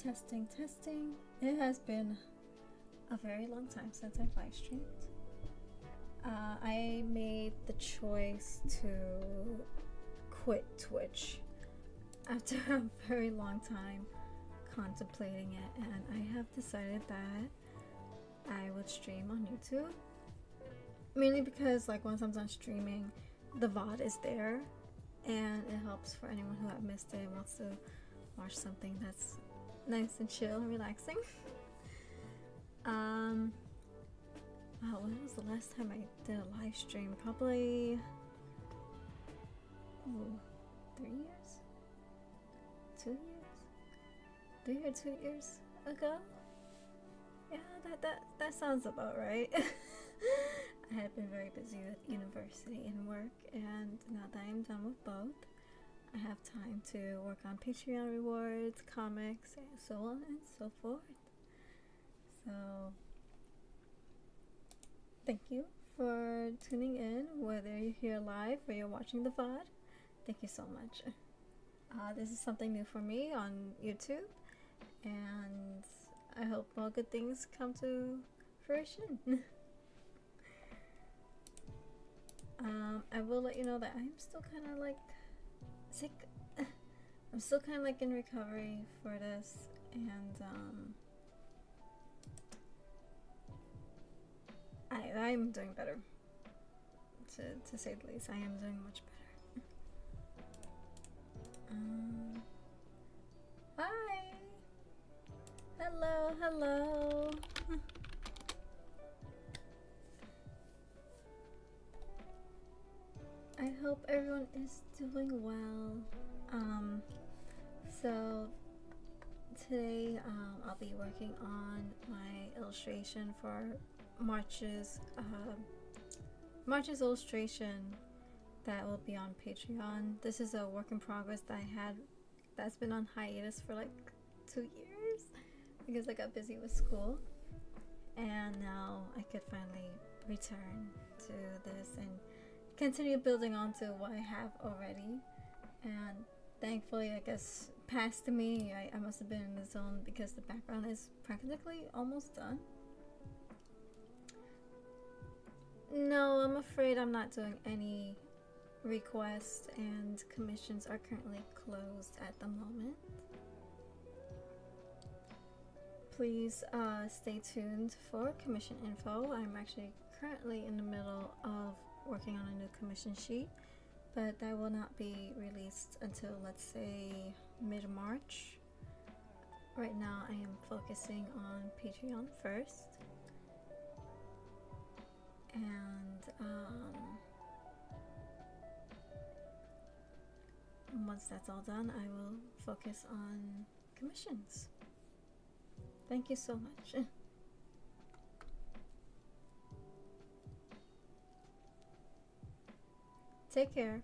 Testing, testing. It has been a very long time since I've live streamed. I made the choice to quit Twitch after a very long time contemplating it, and I have decided that I would stream on YouTube. Mainly because, like, once I'm done streaming, the VOD is there, and it helps for anyone who have missed it and wants to watch something that's nice and chill and relaxing. Wow, when was the last time I did a live stream? Probably 3 years? 2 years? 3 or 2 years ago? Yeah, that sounds about right. I had been very busy with university and work, and now that I'm done with both, I have time to work on Patreon rewards, comics, and so on and so forth. So, thank you for tuning in, whether you're here live or you're watching the VOD. Thank you so much. This is something new for me on YouTube, and I hope all good things come to fruition. I will let you know that I'm still kind of like sick. I'm still kind of like in recovery for this, and I'm doing better, to say the least. I am doing much better. Hi! Hello, hello! I hope everyone is doing well. So today I'll be working on my illustration for March's illustration that will be on Patreon. This is a work in progress that that's been on hiatus for like 2 years because I got busy with school, and now I could finally return to this and continue building on to what I have already. And thankfully, I guess past me, I must have been in the zone because the background is practically almost done. No, I'm afraid I'm not doing any requests, and commissions are currently closed at the moment. Please stay tuned for commission info. I'm actually currently in the middle of working on a new commission sheet, but that will not be released until, let's say, mid-March. Right now I am focusing on Patreon first, and once that's all done, I will focus on commissions. Thank you so much. Take care.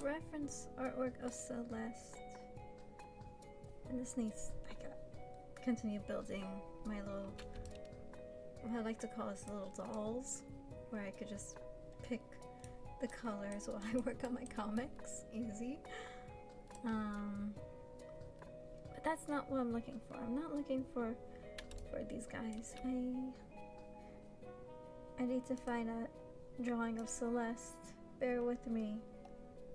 reference artwork of Celeste. And this needs, I gotta continue building my little, what I like to call as little dolls, where I could just pick the colors while I work on my comics. Easy. But that's not what I'm looking for. I'm not looking for these guys. I need to find a drawing of Celeste. Bear with me.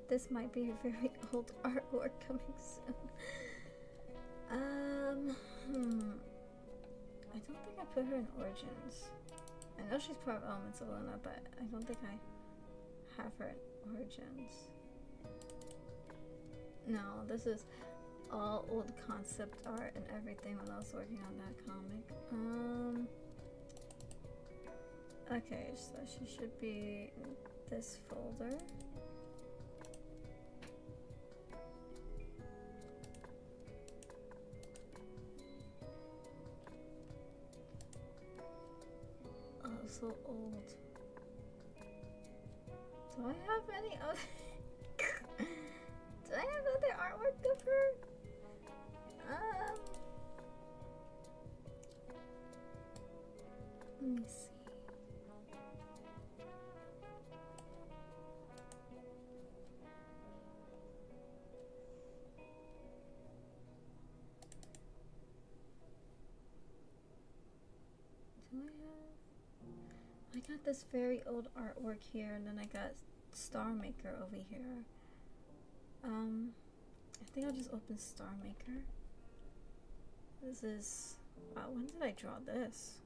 This might be a very old artwork coming soon. I don't think I put her in Origins. I know she's part of Elements of Luna, but I don't think I have her in Origins. No, this is all old concept art and everything when I was working on that comic. Okay, so she should be in this folder. Oh, so old. Do I have any other? Do I have other artwork of her? Let me see. I got this very old artwork here, and then I got Star Maker over here. I think I'll just open Star Maker. This is, wow, when did I draw this?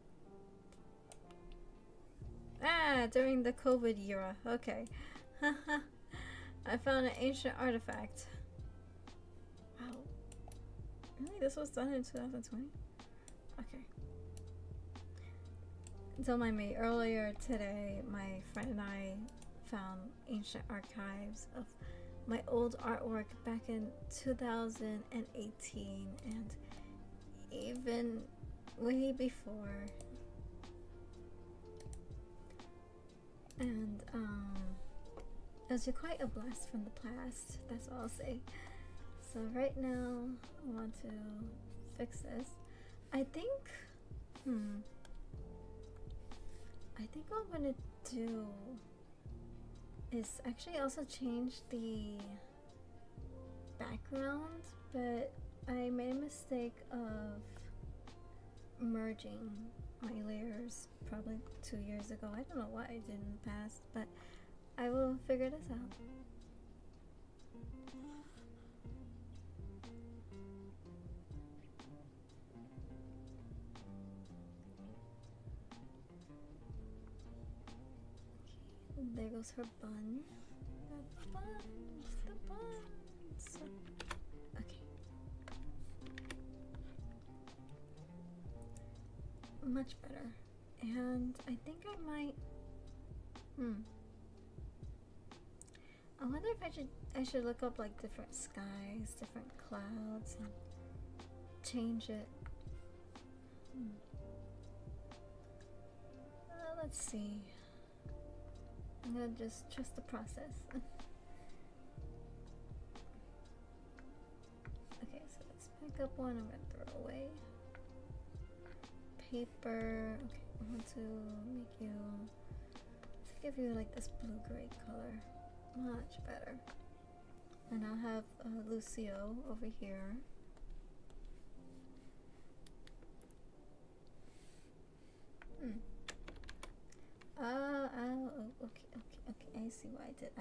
Ah, during the COVID era. Okay. I found an ancient artifact. Wow. Really? This was done in 2020? Okay. Don't mind me, earlier today, my friend and I found ancient archives of my old artwork back in 2018 and even way before. And it was quite a blast from the past, that's all I'll say. So right now, I want to fix this. I think what I'm gonna do is actually also change the background, but I made a mistake of merging my layers probably 2 years ago. I don't know what I did in the past, but I will figure this out. There goes her bun. The buns. Okay. Much better. And I think I might. I wonder if I should look up like different skies, different clouds, and change it. Let's see. I'm gonna just trust the process. Okay, so let's pick up one. I'm gonna throw away. Paper. Okay, I want to make you. Let's give you like this blue-gray color. Much better. And I'll have Lucio over here. Okay. I see what I did.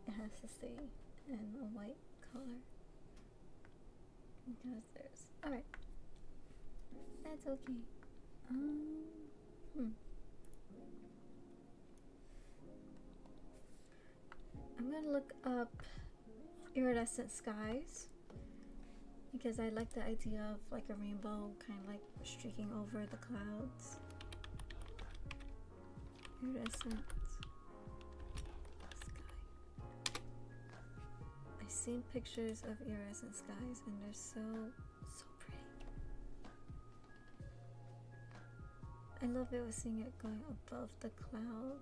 It has to stay in a white color. Because there's. Alright. That's okay. I'm gonna look up iridescent skies because I like the idea of like a rainbow kind of like streaking over the clouds. Iridescent sky. I've seen pictures of iridescent skies and they're so pretty. I love it with seeing it going above the cloud.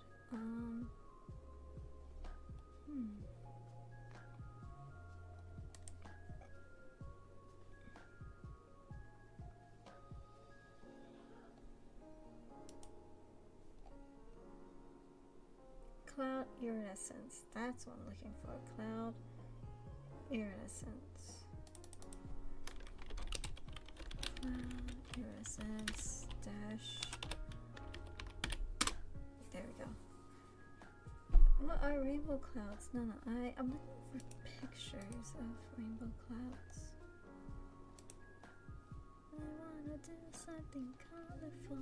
cloud iridescence. That's what I'm looking for. Cloud iridescence. Cloud iridescence dash. There we go. What are rainbow clouds? No, I'm looking for pictures of rainbow clouds. I wanna do something colorful.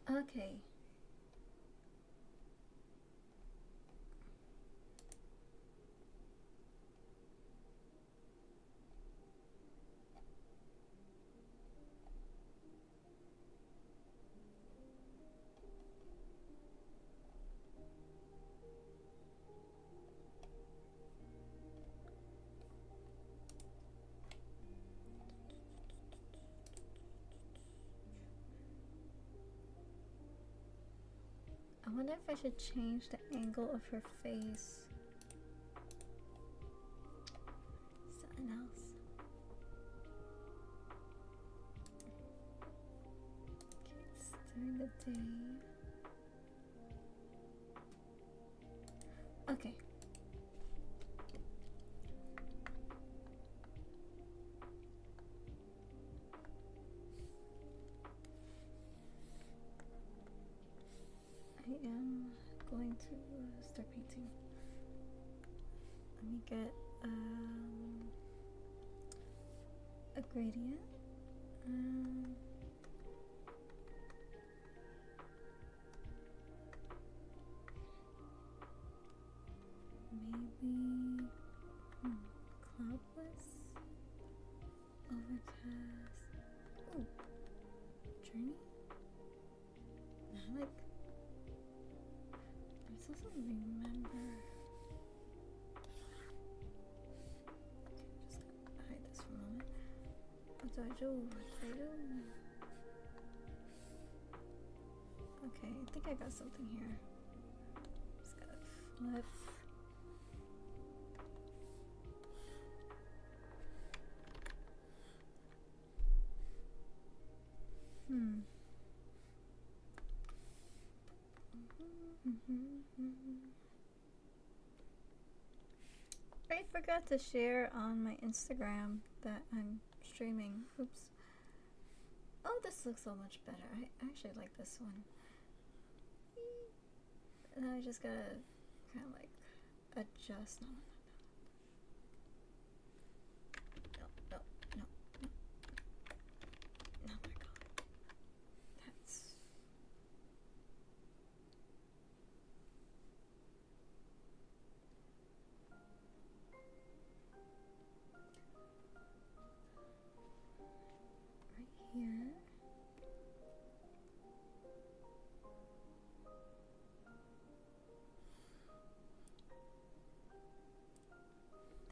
Okay. I wonder if I should change the angle of her face. Something else. Okay, it's during the day. Okay. I am going to start painting. Let me get a gradient. Maybe cloudless, overcast. Ooh, journey. I like. I'm supposed to remember. Okay, just gonna hide this for a moment. What do I do? Okay, I think I got something here. Just gotta flip. I forgot to share on my Instagram that I'm streaming. Oops. Oh, this looks so much better. I actually like this one. And I just gotta kind of like adjust. No. Oh my god. That's. Right here.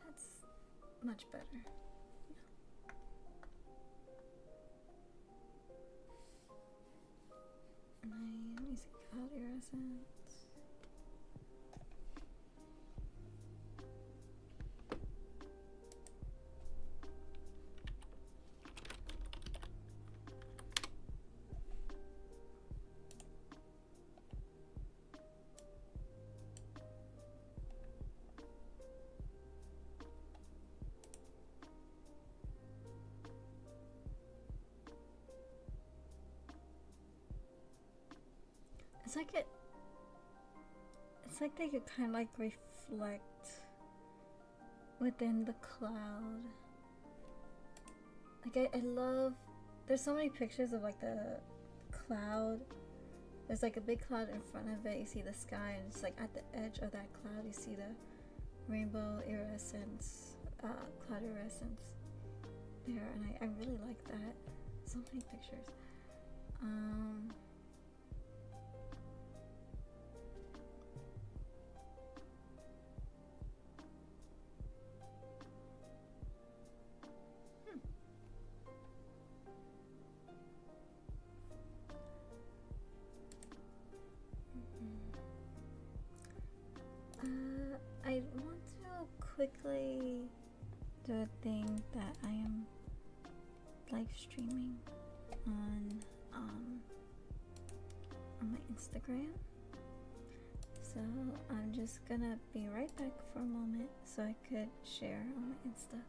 That's much better. Let me see, cloud iridescence. It's like they could kind of like reflect within the cloud. Like I love, there's so many pictures of like the cloud. There's like a big cloud in front of it, you see the sky, and it's like at the edge of that cloud you see the rainbow iridescence, cloud iridescence there, and I really like that. So many pictures. basically do a thing that I am live streaming on my Instagram. So I'm just gonna be right back for a moment so I could share on my Insta.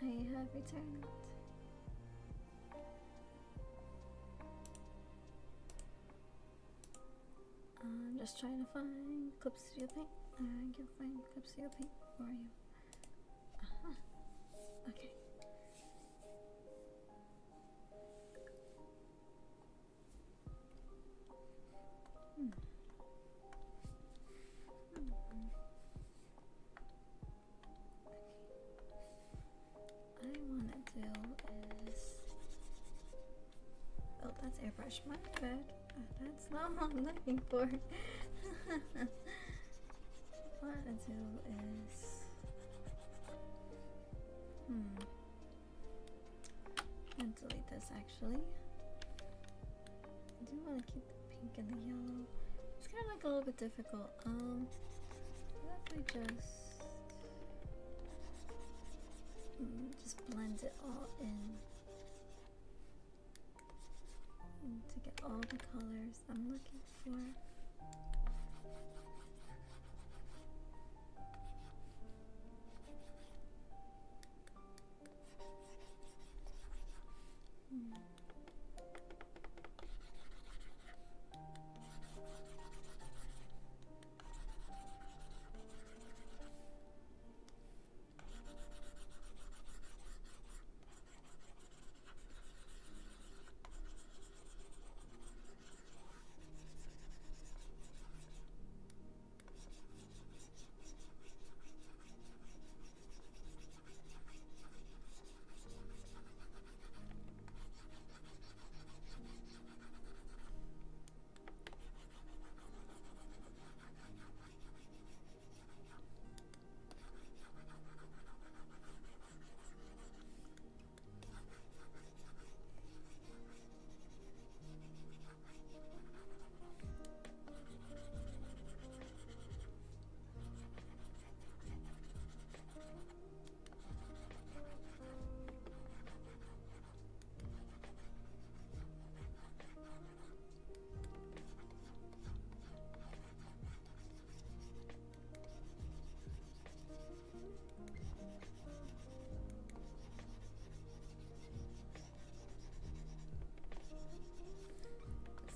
I have returned. I'm just trying to find Clip Studio Paint. I can find Clip Studio Paint. Where are you? Okay. I want to do is... Oh, that's airbrush. My bad. That's not what I'm looking for. What I want to do is... I'm gonna delete this actually. I do want to keep the pink and the yellow. It's kind of like a little bit difficult. What if I just blend it all in to get all the colors I'm looking for.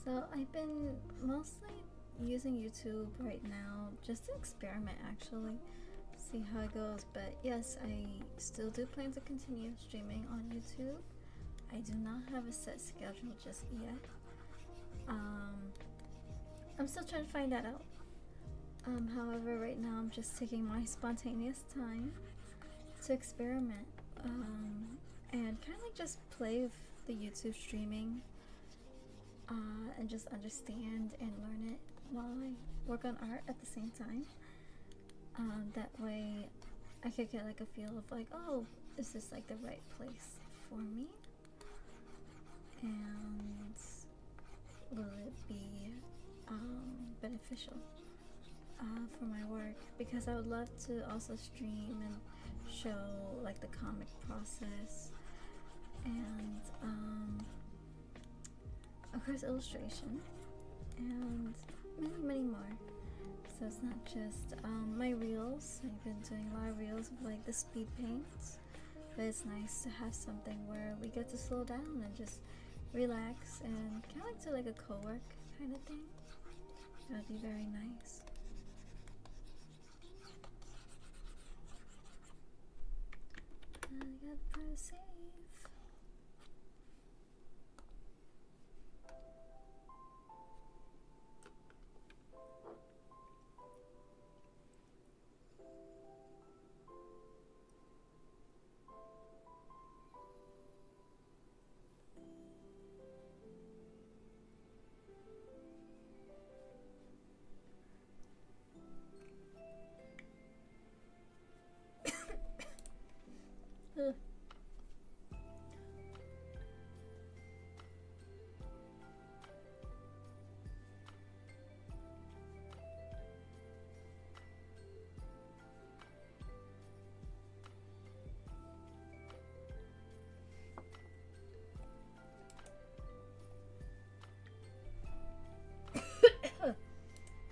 So I've been mostly using YouTube right now just to experiment actually, see how it goes. But yes, I still do plan to continue streaming on YouTube. I do not have a set schedule just yet. I'm still trying to find that out. However, right now I'm just taking my spontaneous time to experiment and kind of like just play with the YouTube streaming and just understand and learn it while I work on art at the same time. That way I could get like a feel of like, oh, is this like the right place for me? And will it be beneficial for my work? Because I would love to also stream and show like the comic process and of course illustration and many more. So it's not just my reels. I've been doing a lot of reels of like the speed paints, but it's nice to have something where we get to slow down and just relax and kind of like do like a co-work kind of thing. That would be very nice. I gotta press save.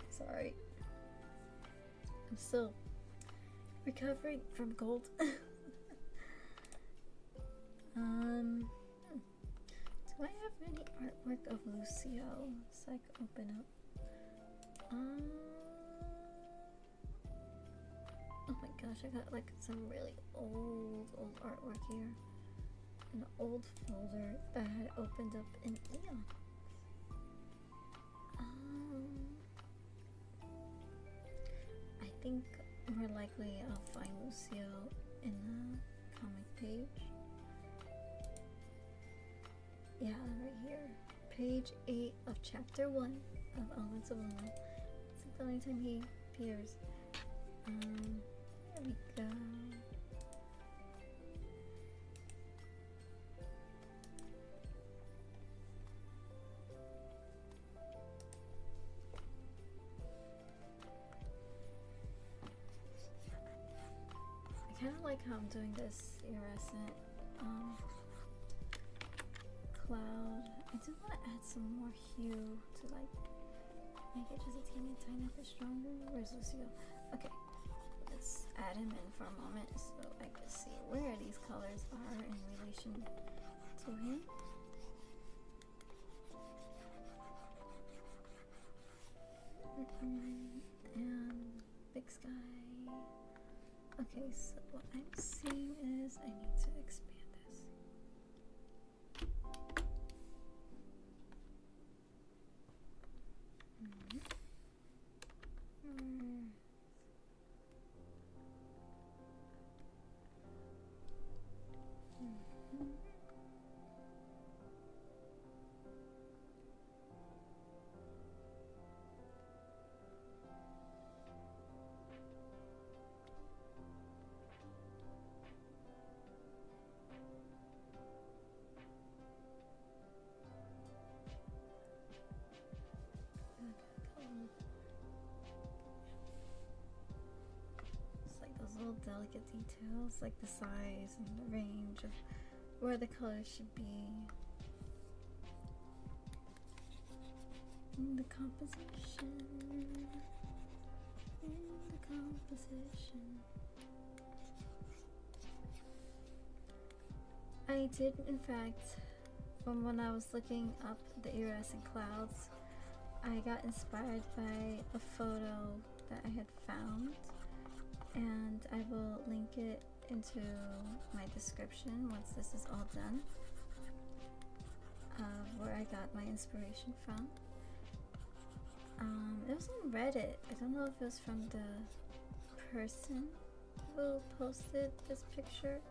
Sorry, I'm still recovering from cold. Hmm. Do I have any artwork of Lucio so I can open up? Oh my gosh, I got like some really old artwork here. An old folder that I had opened up in Eon. I think more likely I'll find Lucio in the comic page. Yeah, right here. Page 8 of chapter 1 of Elements of Luna. It's like the only time he appears. There we go. I kind of like how I'm doing this iridescent cloud. I do want to add some more hue to like make it just a tiny bit stronger. Where's Lucio? Okay, let's add him in for a moment so I can see where these colors are in relation to him. And big sky. Okay, so what I'm seeing is I need to expand this. It's like those little delicate details, like the size and the range of where the colors should be. In the composition. I did, in fact, from when I was looking up the iridescent clouds, I got inspired by a photo that I had found, and I will link it into my description once this is all done, where I got my inspiration from. It was on Reddit. I don't know if it was from the person who posted this picture,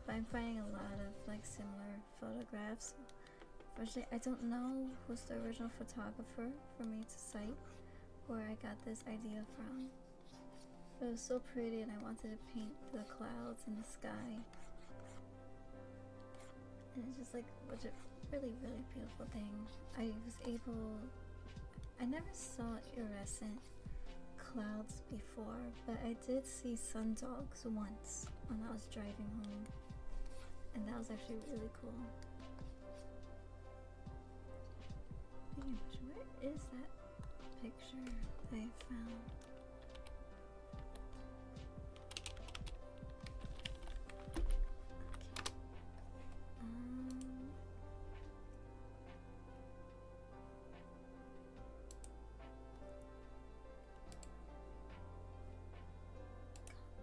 but I'm finding a lot of like similar photographs. Unfortunately, I don't know who's the original photographer for me to cite where I got this idea from. It was so pretty and I wanted to paint the clouds in the sky. And it's just like a really beautiful thing. I never saw iridescent clouds before, but I did see sun dogs once when I was driving home. And that was actually really cool. Where is that picture that I found?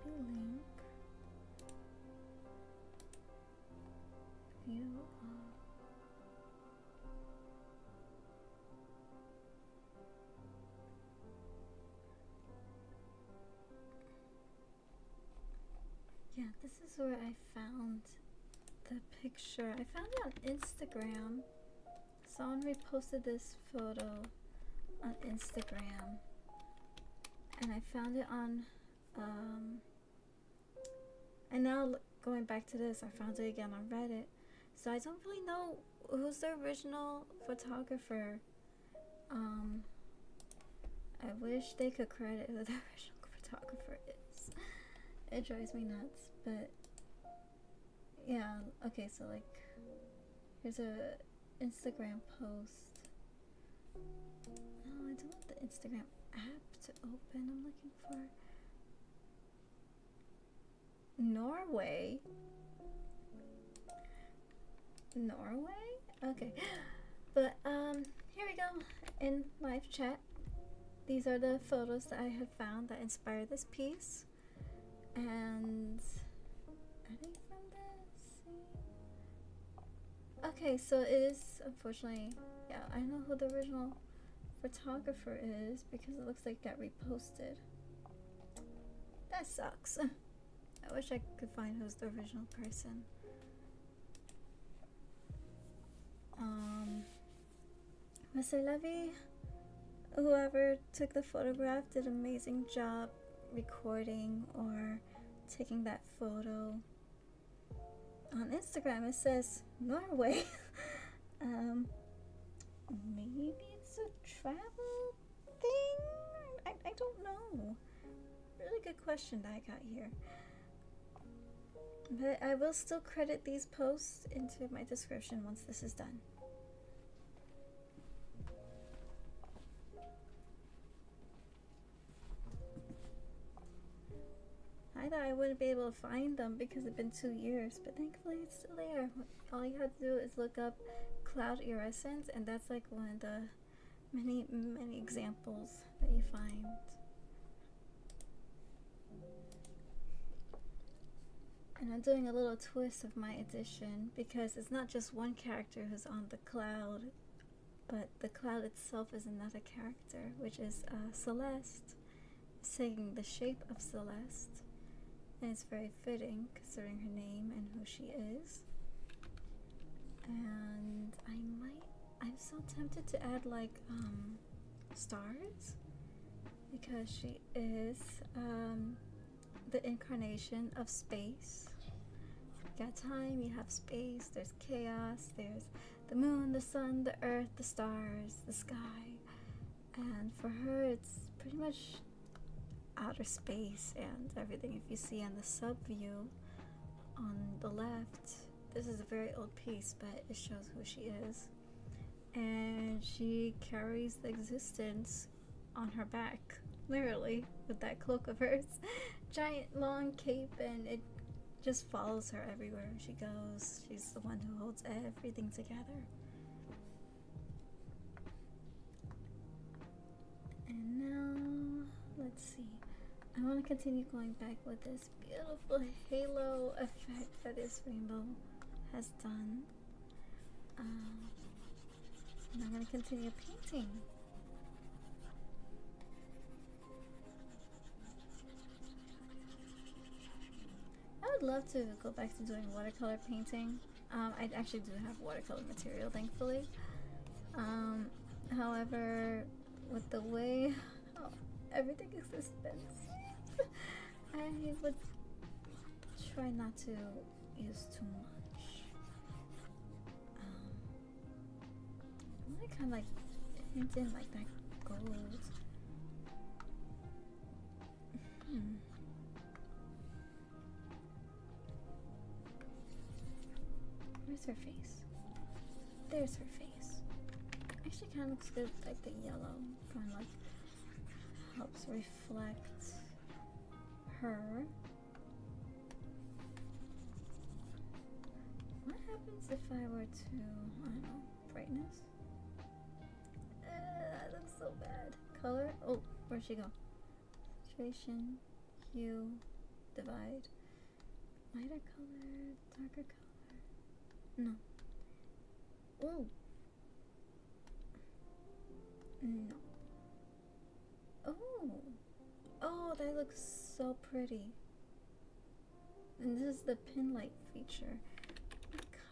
Copy link. View of. Yeah, this is where I found the picture. I found it on Instagram. Someone reposted this photo on Instagram, and I found it on and now going back to this, I found it again on Reddit. So I don't really know who's the original photographer. I wish they could credit who the original photographer is. It drives me nuts, but yeah, okay, so like here's a Instagram post. No, I don't want the Instagram app to open. I'm looking for Norway. Norway? Okay. But here we go in live chat. These are the photos that I have found that inspired this piece. And are they from this? Okay, so it is unfortunately, yeah, I know who the original photographer is because it looks like it got reposted. That sucks. I wish I could find who's the original person. Mr. Levy, whoever took the photograph did an amazing job recording or taking that photo. On Instagram it says Norway. Maybe it's a travel thing? I don't know. Really good question that I got here. But I will still credit these posts into my description once this is done. I thought I wouldn't be able to find them because it's been 2 years, but thankfully it's still there. All you have to do is look up cloud iridescence, and that's like one of the many examples that you find. And I'm doing a little twist of my edition because it's not just one character who's on the cloud, but the cloud itself is another character, which is Celeste, taking the shape of Celeste. And it's very fitting considering her name and who she is. And I'm so tempted to add like stars because she is the incarnation of space. You got time, you have space, there's chaos, there's the moon, the sun, the earth, the stars, the sky. And for her it's pretty much outer space and everything. If you see on the sub view on the left, this is a very old piece, but it shows who she is. And she carries the existence on her back, literally, with that cloak of hers. Giant long cape, and it just follows her everywhere she goes. She's the one who holds everything together. And now, let's see. I want to continue going back with this beautiful halo effect that this rainbow has done. And I'm going to continue painting. I would love to go back to doing watercolor painting. I actually do have watercolor material, thankfully. However, with the way everything is expensive, I would try not to use too much. I want to kind of like hint in like that gold. Where's her face? There's her face. Actually kind of looks good, like the yellow kind of like helps reflect her. What happens if I were to, I don't know, brightness? That looks so bad. Color? Oh, where'd she go? Saturation, hue, divide. Lighter color, darker color. No. Oh. No. Oh. Oh, that looks so pretty. And this is the pin light feature.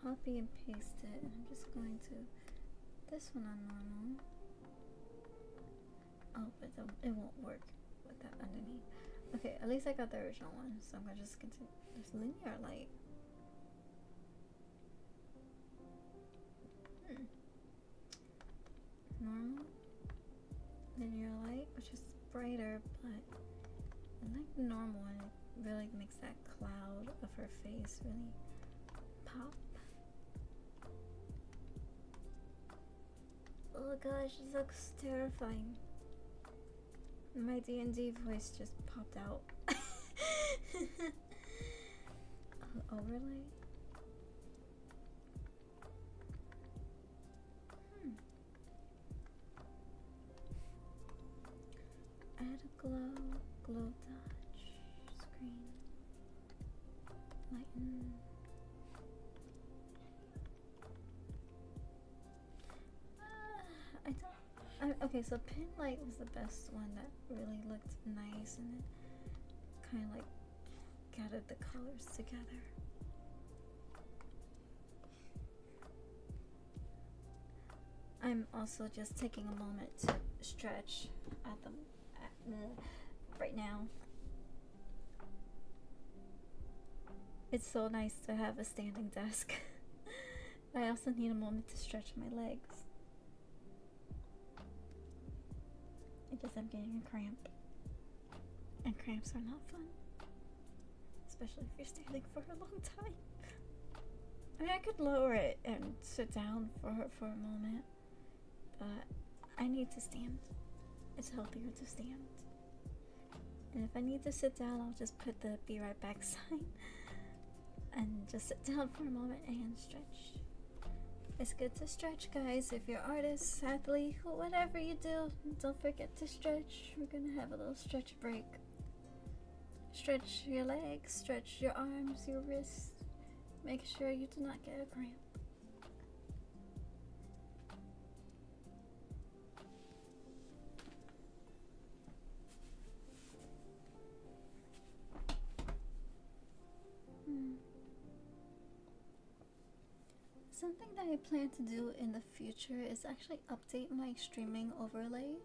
Copy and paste it. And I'm just going to this one on normal. Oh, but it won't work with that underneath. Okay, at least I got the original one, so I'm gonna just continue. There's linear light. Normal linear light, which is brighter, but I like the normal one. It really makes that cloud of her face really pop. Oh gosh, this looks terrifying. My D&D voice just popped out. Overlay. Glow, glow touch, screen, lighten. Okay, so pin light was the best one that really looked nice and it kind of like gathered the colors together. I'm also just taking a moment to stretch right now. It's so nice to have a standing desk. I also need a moment to stretch my legs. Because I'm getting a cramp. And cramps are not fun. Especially if you're standing for a long time. I mean, I could lower it and sit down for a moment. But I need to stand. It's healthier to stand. And if I need to sit down, I'll just put the be right back sign. And just sit down for a moment and stretch. It's good to stretch, guys. If you're artist, athlete, whatever you do, don't forget to stretch. We're gonna have a little stretch break. Stretch your legs, stretch your arms, your wrists. Make sure you do not get a cramp. Something that I plan to do in the future is actually update my streaming overlay.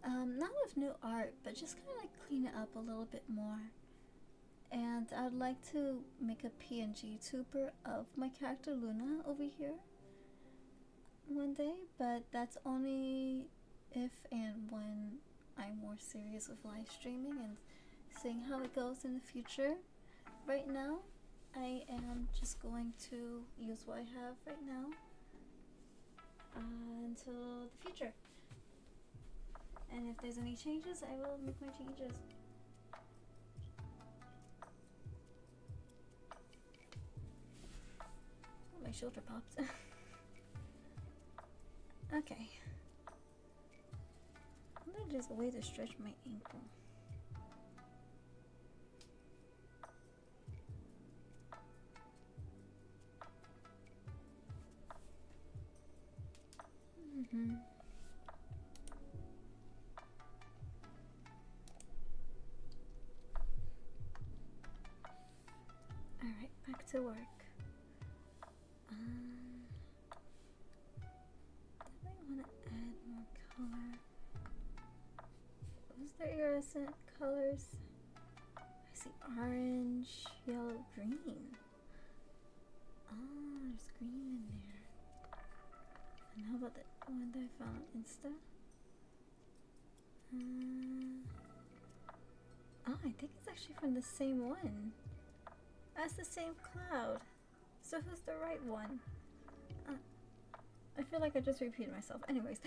Not with new art, but just kind of like clean it up a little bit more. And I'd like to make a PNG tuber of my character Luna over here one day, but that's only if and when I'm more serious with live streaming and seeing how it goes in the future. Right now, I am just going to use what I have right now until the future. And if there's any changes, I will make my changes. Oh, my shoulder popped. Okay. I'm gonna just a way to stretch my ankle. Alright, back to work. I want to add more color. Was there iridescent colors? I see orange, yellow, green. Oh, there's green in there. And how about the one that I found on Insta? Oh, I think it's actually from the same one. That's the same cloud. So who's the right one? I feel like I just repeated myself. Anyways.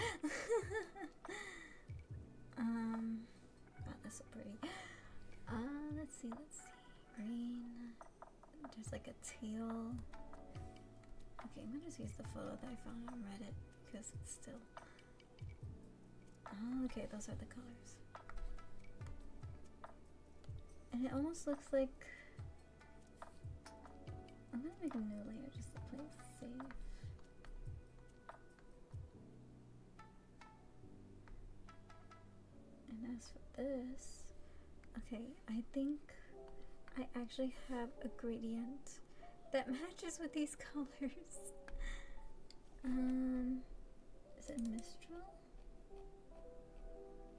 Oh, that's so pretty. Let's see. Green. There's like a teal. Okay, I'm gonna just use the photo that I found on Reddit because it's still. Oh, okay, those are the colors. And it almost looks like. I'm gonna make a new layer just to play it safe. And as for this, okay, I think I actually have a gradient that matches with these colors. Is it Mistral?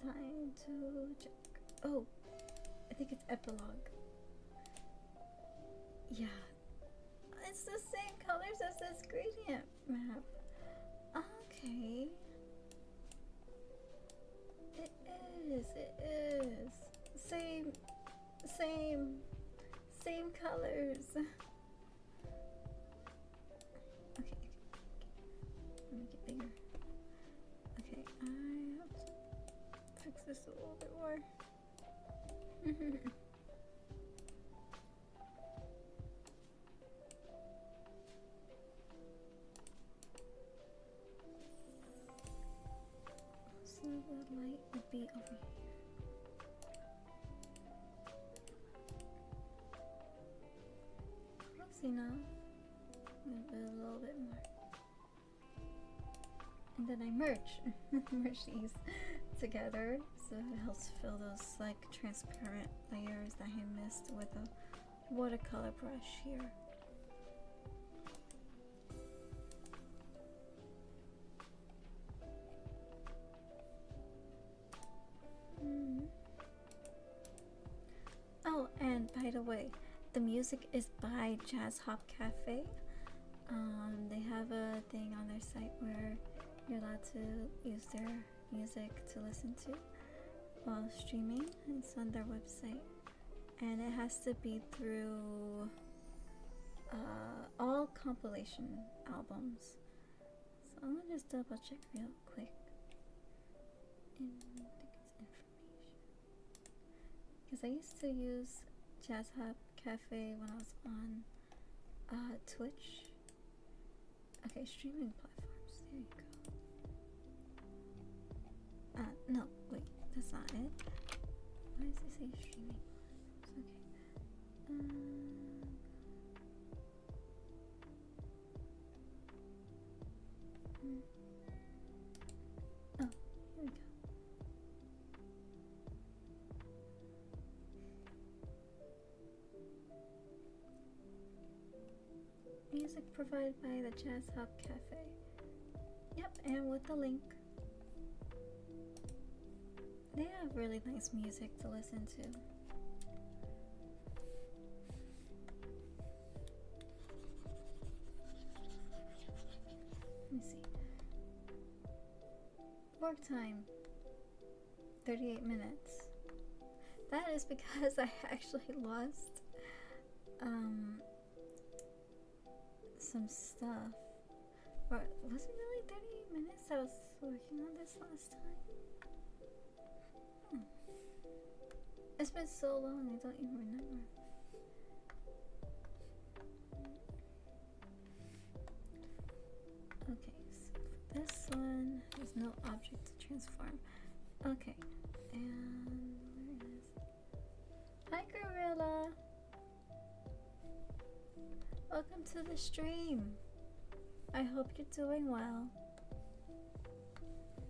Time to check. Oh, I think it's Epilogue. Yeah. It's the same colors as this gradient map. Okay. It is. Same colors. Okay. Let me get bigger. Okay, I have to fix this a little bit more. So the light would be over here. And then I merge these together, so it helps fill those like transparent layers that I missed with a watercolor brush here. Oh, and by the way, the music is by Jazz Hop Cafe. They have a thing on their site where you're allowed to use their music to listen to while streaming. It's on their website, and it has to be through all compilation albums. So I'm gonna just double check real quick. I think it's information, because I used to use Jazz Hop Cafe when I was on Twitch. Okay, streaming platforms. There you go. No, wait, that's not it. Why does it say streaming platforms? Okay. Oh, here we go. Music provided by the Jazz Hub Cafe. Yep, and with the link. They have really nice music to listen to. Let me see. Work time 38 minutes. That is because I actually lost some stuff. Or was it really 38 minutes I was working on this last time? It's been so long, I don't even remember. Okay, so for this one, there's no object to transform. Okay, and where is it? Hi, Gorilla! Welcome to the stream. I hope you're doing well.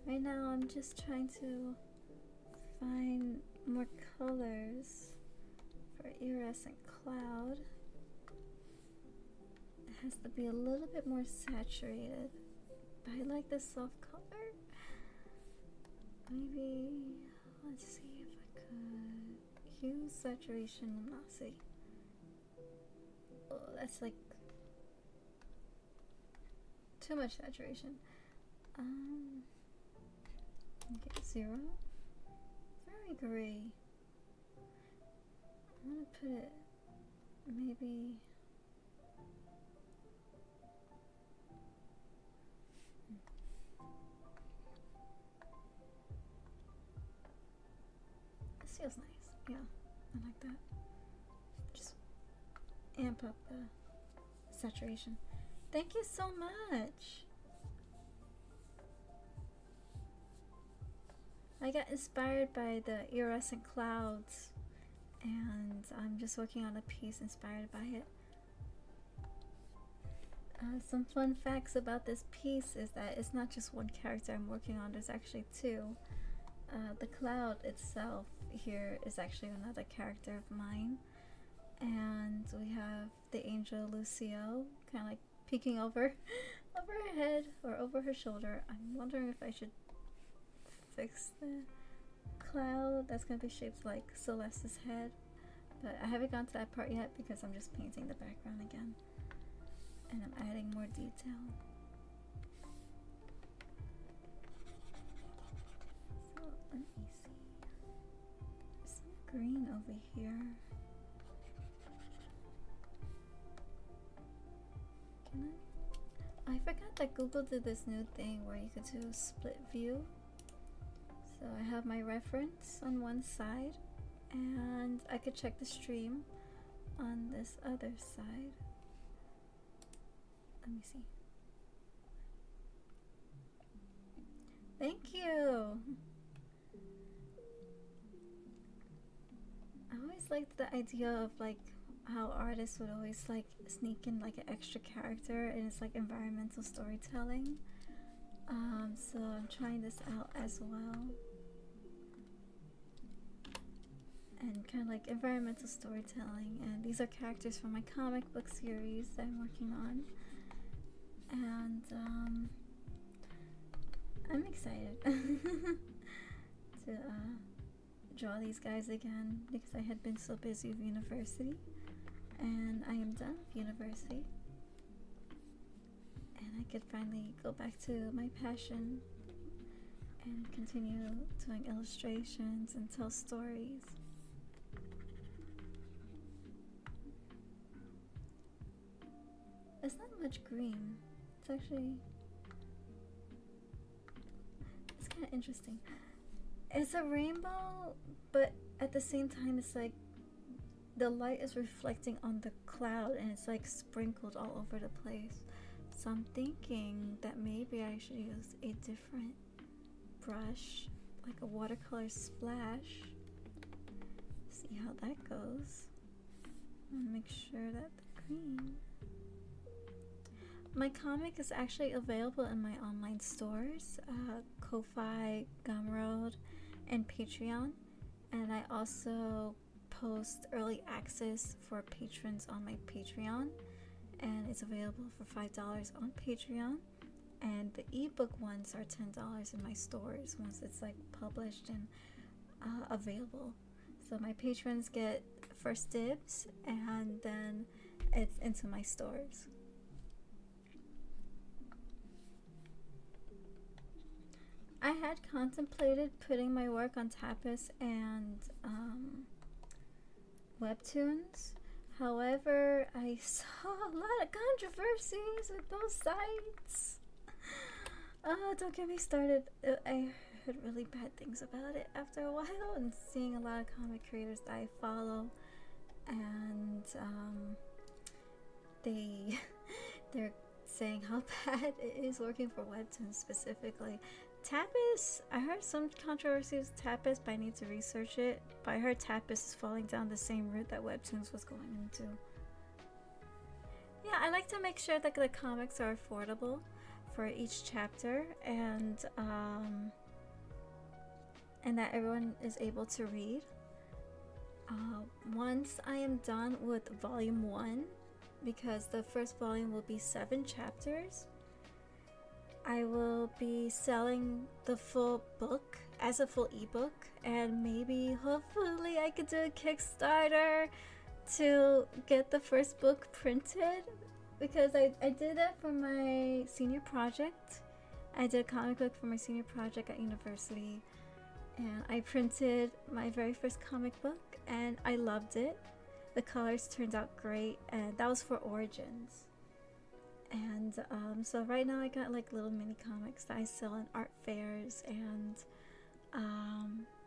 Right now, I'm just trying to find more colors for Iridescent Cloud. It has to be a little bit more saturated, but I like this soft color. Maybe, let's see if I could use saturation. Let's see. Oh, that's like too much saturation. Okay, 0. Very gray. I'm gonna put it maybe. This feels nice. Yeah, I like that. Just amp up the saturation. Thank you so much. I got inspired by the iridescent clouds, and I'm just working on a piece inspired by it. Some fun facts about this piece is that it's not just one character I'm working on, there's actually 2. The cloud itself here is actually another character of mine, and we have the angel Lucio kind of like peeking over her head or over her shoulder. I'm wondering if I should fix the cloud that's gonna be shaped like Celeste's head, but I haven't gone to that part yet because I'm just painting the background again and I'm adding more detail. So let me see, there's some green over here. Can I forgot that Google did this new thing where you could do a split view. So I have my reference on one side, and I could check the stream on this other side. Let me see. Thank you! I always liked the idea of like how artists would always like sneak in like an extra character, and it's like environmental storytelling. So I'm trying this out as well. And kind of like environmental storytelling. And these are characters from my comic book series that I'm working on. And I'm excited to draw these guys again because I had been so busy with university. And I am done with university. And I could finally go back to my passion and continue doing illustrations and tell stories. It's not much green. It's actually... it's kind of interesting. It's a rainbow, but at the same time it's like the light is reflecting on the cloud and it's like sprinkled all over the place. So I'm thinking that maybe I should use a different brush, like a watercolor splash. See how that goes. And make sure that the green... My comic is actually available in my online stores, Ko-Fi, Gumroad, and Patreon. And I also post early access for patrons on my Patreon. And it's available for $5 on Patreon. And the ebook ones are $10 in my stores once it's like published and available. So my patrons get first dibs and then it's into my stores. I had contemplated putting my work on Tapas and Webtoons. However, I saw a lot of controversies with those sites. Oh, don't get me started. I heard really bad things about it after a while, and seeing a lot of comic creators that I follow, and they're saying how bad it is working for Webtoons specifically. Tapas, I heard some controversies with Tapas, but I need to research it. But I heard Tapas is falling down the same route that Webtoons was going into. Yeah, I like to make sure that the comics are affordable for each chapter, and that everyone is able to read. Once I am done with volume 1, because the first volume will be 7 chapters, I will be selling the full book as a full ebook, and maybe hopefully I could do a Kickstarter to get the first book printed, because I did that for my senior project. I did a comic book for my senior project at university, and I printed my very first comic book and I loved it. The colors turned out great, and that was for Origins. And so right now I got like little mini comics that I sell in art fairs, and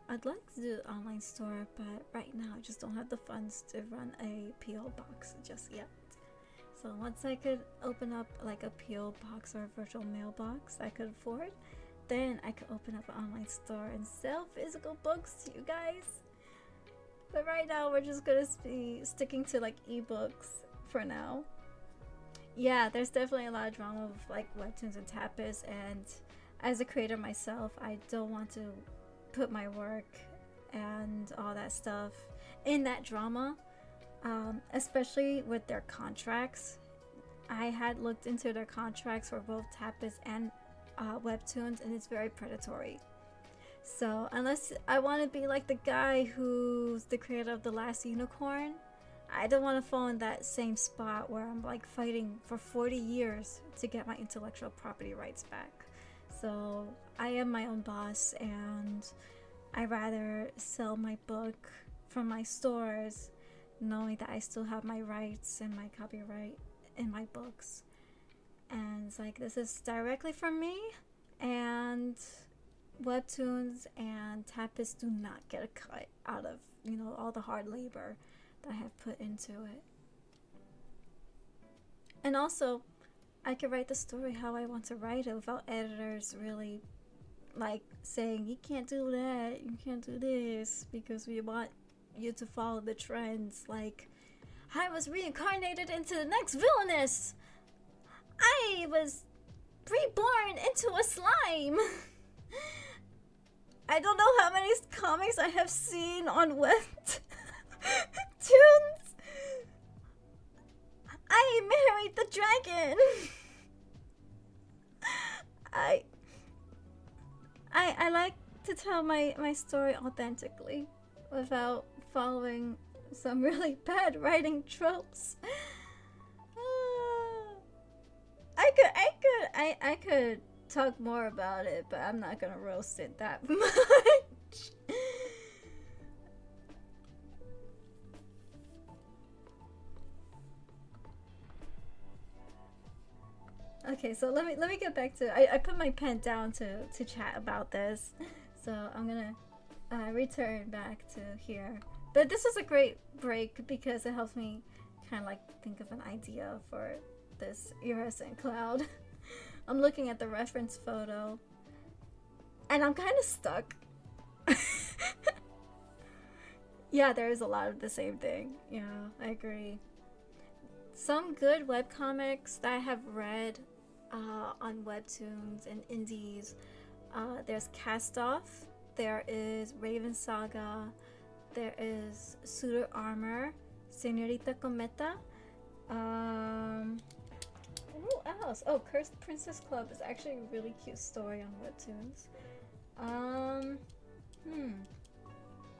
I'd like to do an online store, but right now I just don't have the funds to run a PO box just yet. So once I could open up like a PO box or a virtual mailbox I could afford, then I could open up an online store and sell physical books to you guys. But right now we're just gonna be sticking to like ebooks for now. Yeah, there's definitely a lot of drama with like Webtoons and Tapas, and as a creator myself, I don't want to put my work and all that stuff in that drama, especially with their contracts. I had looked into their contracts for both Tapas and Webtoons, and it's very predatory. So unless I want to be like the guy who's the creator of The Last Unicorn, I don't want to fall in that same spot where I'm like fighting for 40 years to get my intellectual property rights back. So I am my own boss, and I rather sell my book from my stores knowing that I still have my rights and my copyright in my books. And it's like, this is directly from me, and Webtoons and Tapas do not get a cut out of, you know, all the hard labor that I have put into it. And also, I can write the story how I want to write it without editors really like saying, you can't do that, you can't do this, because we want you to follow the trends. Like, I was reincarnated into the next villainess. I was reborn into a slime. I don't know how many comics I have seen on Webtoons. I married the dragon. I like to tell my story authentically without following some really bad writing tropes. I could talk more about it, but I'm not gonna roast it that much. Okay, so let me get back to I put my pen down to chat about this, so I'm gonna return back to here. But this was a great break because it helps me kind of like think of an idea for this iridescent cloud. I'm looking at the reference photo, and I'm kind of stuck. Yeah, there is a lot of the same thing. Yeah, I agree. Some good webcomics that I have read on Webtoons and indies. There's Cast Off, there is Raven Saga, there is Suitor Armor, Senorita Cometa. Who else? Oh, Cursed Princess Club is actually a really cute story on Webtoons.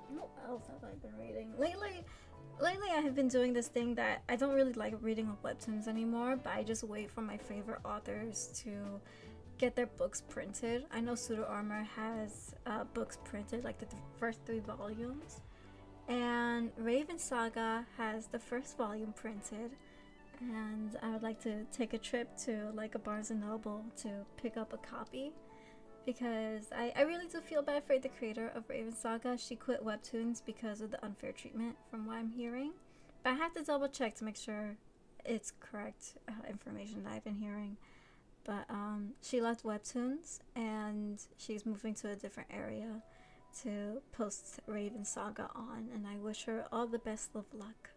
What else have I been reading? Lately I have been doing this thing that I don't really like reading on Webtoons anymore, but I just wait for my favorite authors to get their books printed. I know Pseudo Armor has books printed, like the first 3 volumes. And Raven Saga has the first volume printed. And I would like to take a trip to like a Barnes & Noble to pick up a copy. Because I really do feel bad for the creator of Raven Saga. She quit Webtoons because of the unfair treatment from what I'm hearing. But I have to double check to make sure it's correct information that I've been hearing. But she left Webtoons and she's moving to a different area to post Raven Saga on. And I wish her all the best of luck.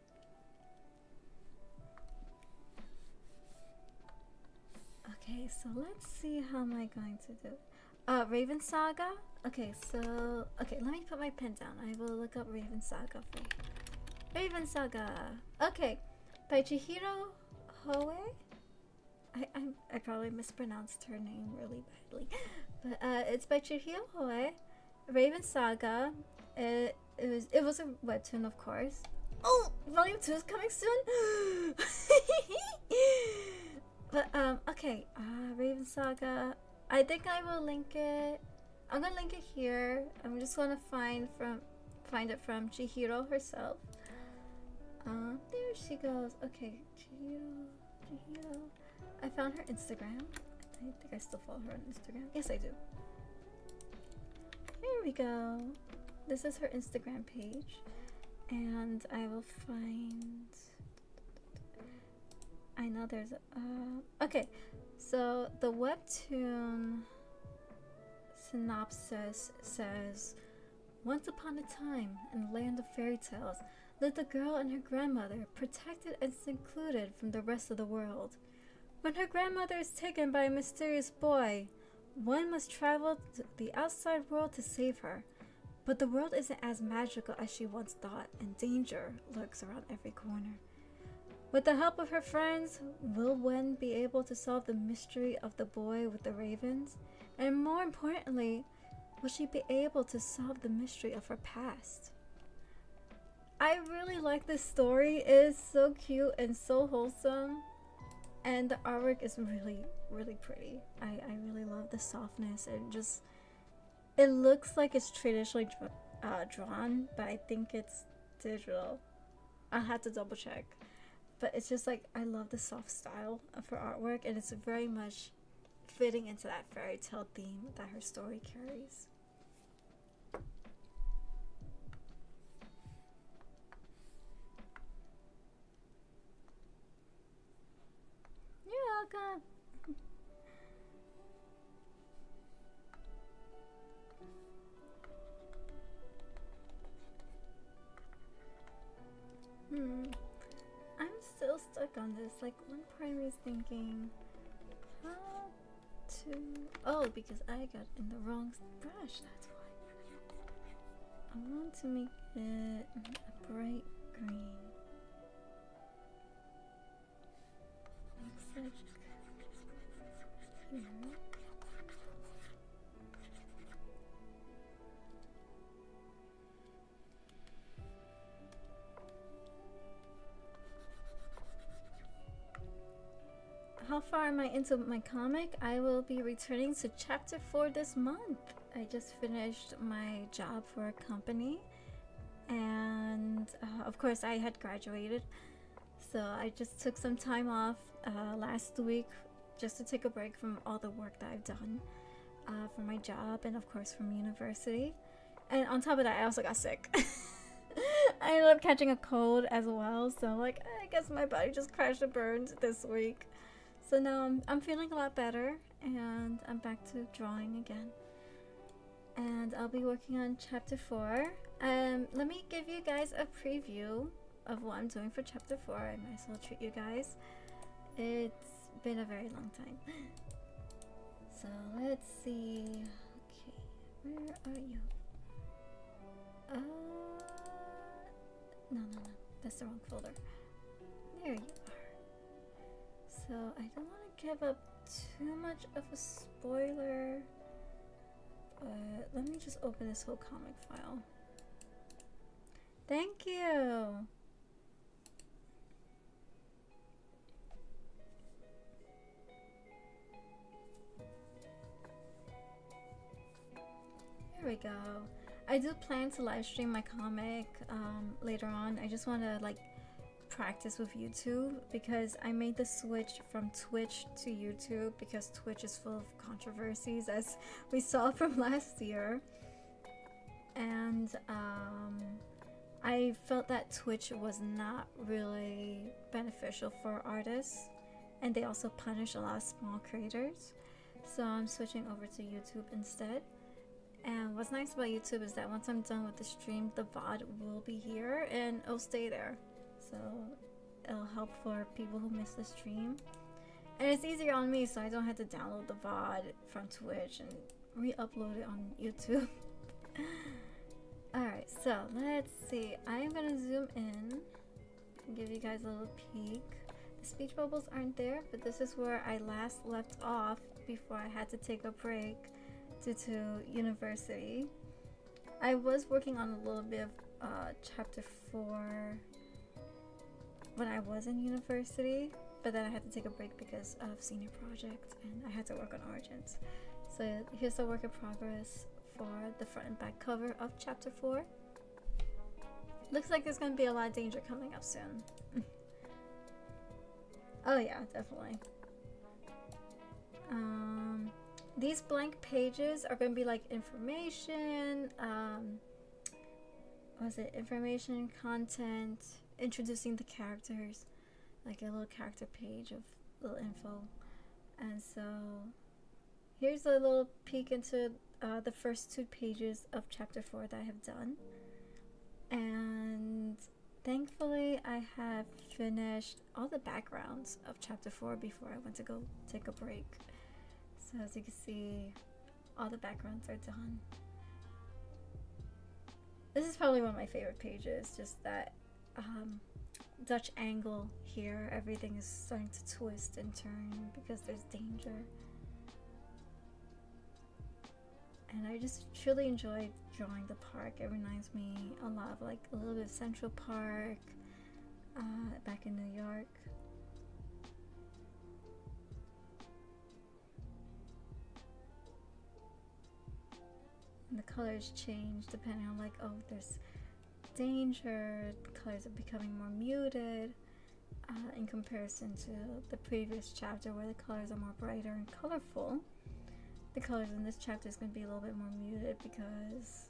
Okay, so let's see how am I going to do. Raven Saga. Okay, let me put my pen down. I will look up Raven Saga for you. Raven Saga. Okay, by Chihiro Howe. I probably mispronounced her name really badly, but it's by Chihiro Howe. Raven Saga. It was a webtoon, of course. Oh, volume 2 is coming soon. But okay, Raven Saga. I think I will link it. I'm gonna link it here. I'm just gonna find it from Chihiro herself. There she goes. Okay, Chihiro. I found her Instagram. I think I still follow her on Instagram. Yes, I do. Here we go. This is her Instagram page, and I will find. I know there's okay, so the webtoon synopsis says, once upon a time in the land of fairy tales lived a girl and her grandmother, protected and secluded from the rest of the world. When her grandmother is taken by a mysterious boy, one must travel to the outside world to save her. But the world isn't as magical as she once thought, and danger lurks around every corner. With the help of her friends, will Wen be able to solve the mystery of the boy with the ravens? And more importantly, will she be able to solve the mystery of her past? I really like this story. It is so cute and so wholesome. And the artwork is really, really pretty. I really love the softness and just... It looks like it's traditionally drawn, but I think it's digital. I'll have to double check. But it's just like, I love the soft style of her artwork, and it's very much fitting into that fairy tale theme that her story carries. You're welcome. I'm still stuck on this. Like, one part of me is thinking, to... Oh, because I got in the wrong brush, that's why. I want to make it a bright green. Looks like here. How far am I into my comic? I will be returning to chapter 4 this month. I just finished my job for a company, and of course I had graduated, so I just took some time off last week just to take a break from all the work that I've done for my job and of course from university. And on top of that, I also got sick. I ended up catching a cold as well, so like I guess my body just crashed and burned this week. So now I'm feeling a lot better, and I'm back to drawing again. And I'll be working on chapter 4. Let me give you guys a preview of what I'm doing for chapter 4. I might as well treat you guys. It's been a very long time. So let's see. Okay, where are you? No, that's the wrong folder. There you are. So I don't want to give up too much of a spoiler, but let me just open this whole comic file. Thank you! There we go. I do plan to live stream my comic later on. I just want to like practice with YouTube, because I made the switch from Twitch to YouTube because Twitch is full of controversies, as we saw from last year, and I felt that Twitch was not really beneficial for artists, and they also punish a lot of small creators, so I'm switching over to YouTube instead. And what's nice about YouTube is that once I'm done with the stream, the VOD will be here and it'll stay there. So it'll help for people who miss the stream, and it's easier on me, so I don't have to download the VOD from Twitch and re-upload it on YouTube. Alright, so let's see. I am gonna zoom in and give you guys a little peek. The speech bubbles aren't there, but this is where I last left off before I had to take a break due to university. I was working on a little bit of chapter 4 when I was in university, but then I had to take a break because of senior project and I had to work on origins. So here's the work in progress for the front and back cover of chapter 4. Looks like there's gonna be a lot of danger coming up soon. Oh yeah, definitely. These blank pages are gonna be like information, information, content, introducing the characters, like a little character page of little info. And so here's a little peek into the first 2 pages of chapter 4 that I have done, and thankfully I have finished all the backgrounds of chapter 4 before I went to go take a break. So as you can see, all the backgrounds are done. This is probably one of my favorite pages, just that Dutch angle here. Everything is starting to twist and turn because there's danger. And I just truly enjoyed drawing the park. It reminds me a lot of like a little bit of Central Park back in New York. And the colors change depending on like, oh, there's danger, the colors are becoming more muted in comparison to the previous chapter where the colors are more brighter and colorful. The colors in this chapter is going to be a little bit more muted because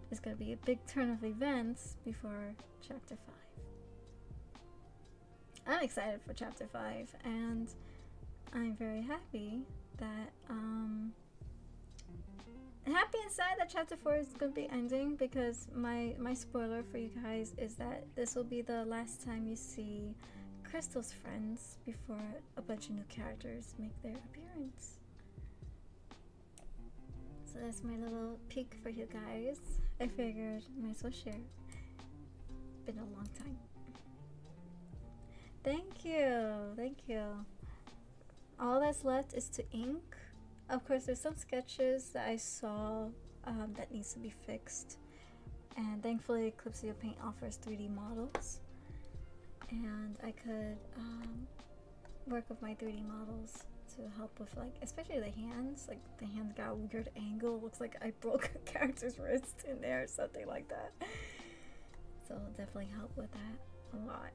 there's going to be a big turn of events before chapter 5. I'm excited for chapter 5, and I'm very happy that happy and sad that chapter 4 is going to be ending, because my spoiler for you guys is that this will be the last time you see Crystal's friends before a bunch of new characters make their appearance. So that's my little peek for you guys. I figured I might as well share. Been a long time. Thank you. All that's left is to ink. Of course, there's some sketches that I saw that needs to be fixed, and thankfully Eclipse Paint offers 3D models, and I could work with my 3D models to help with, like, especially the hands. Like, the hands got a weird angle. Looks like I broke a character's wrist in there or something like that. So it'll definitely help with that a lot.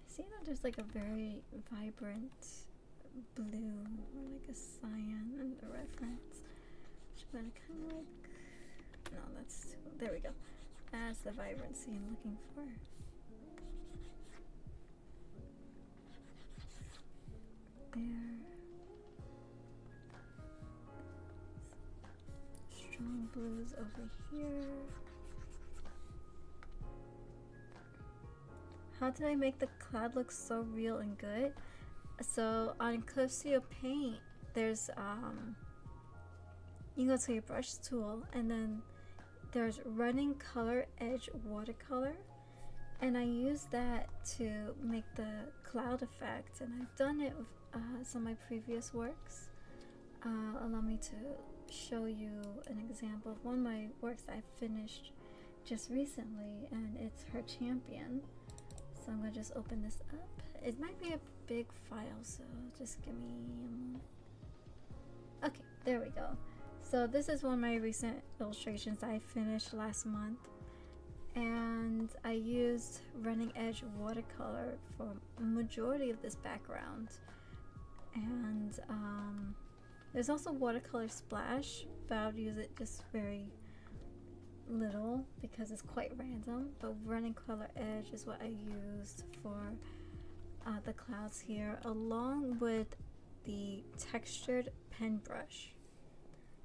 See that there's like a very vibrant blue or like a cyan in the reference. But I kind of like, no, that's too, there we go. That's the vibrancy I'm looking for. There. Strong blues over here. How did I make the cloud look so real and good? So on Eclipse Paint, there's you go to your brush tool, and then there's running color edge watercolor, and I use that to make the cloud effect, and I've done it with some of my previous works. Allow me to show you an example of one of my works I finished just recently, and it's her champion. So I'm gonna just open this up. It might be a big file, so just give me a moment. Okay, there we go. So this is one of my recent illustrations I finished last month, and I used running edge watercolor for majority of this background. And there's also watercolor splash, but I would use it just very little because it's quite random, but running color edge is what I used for the clouds here, along with the textured pen brush.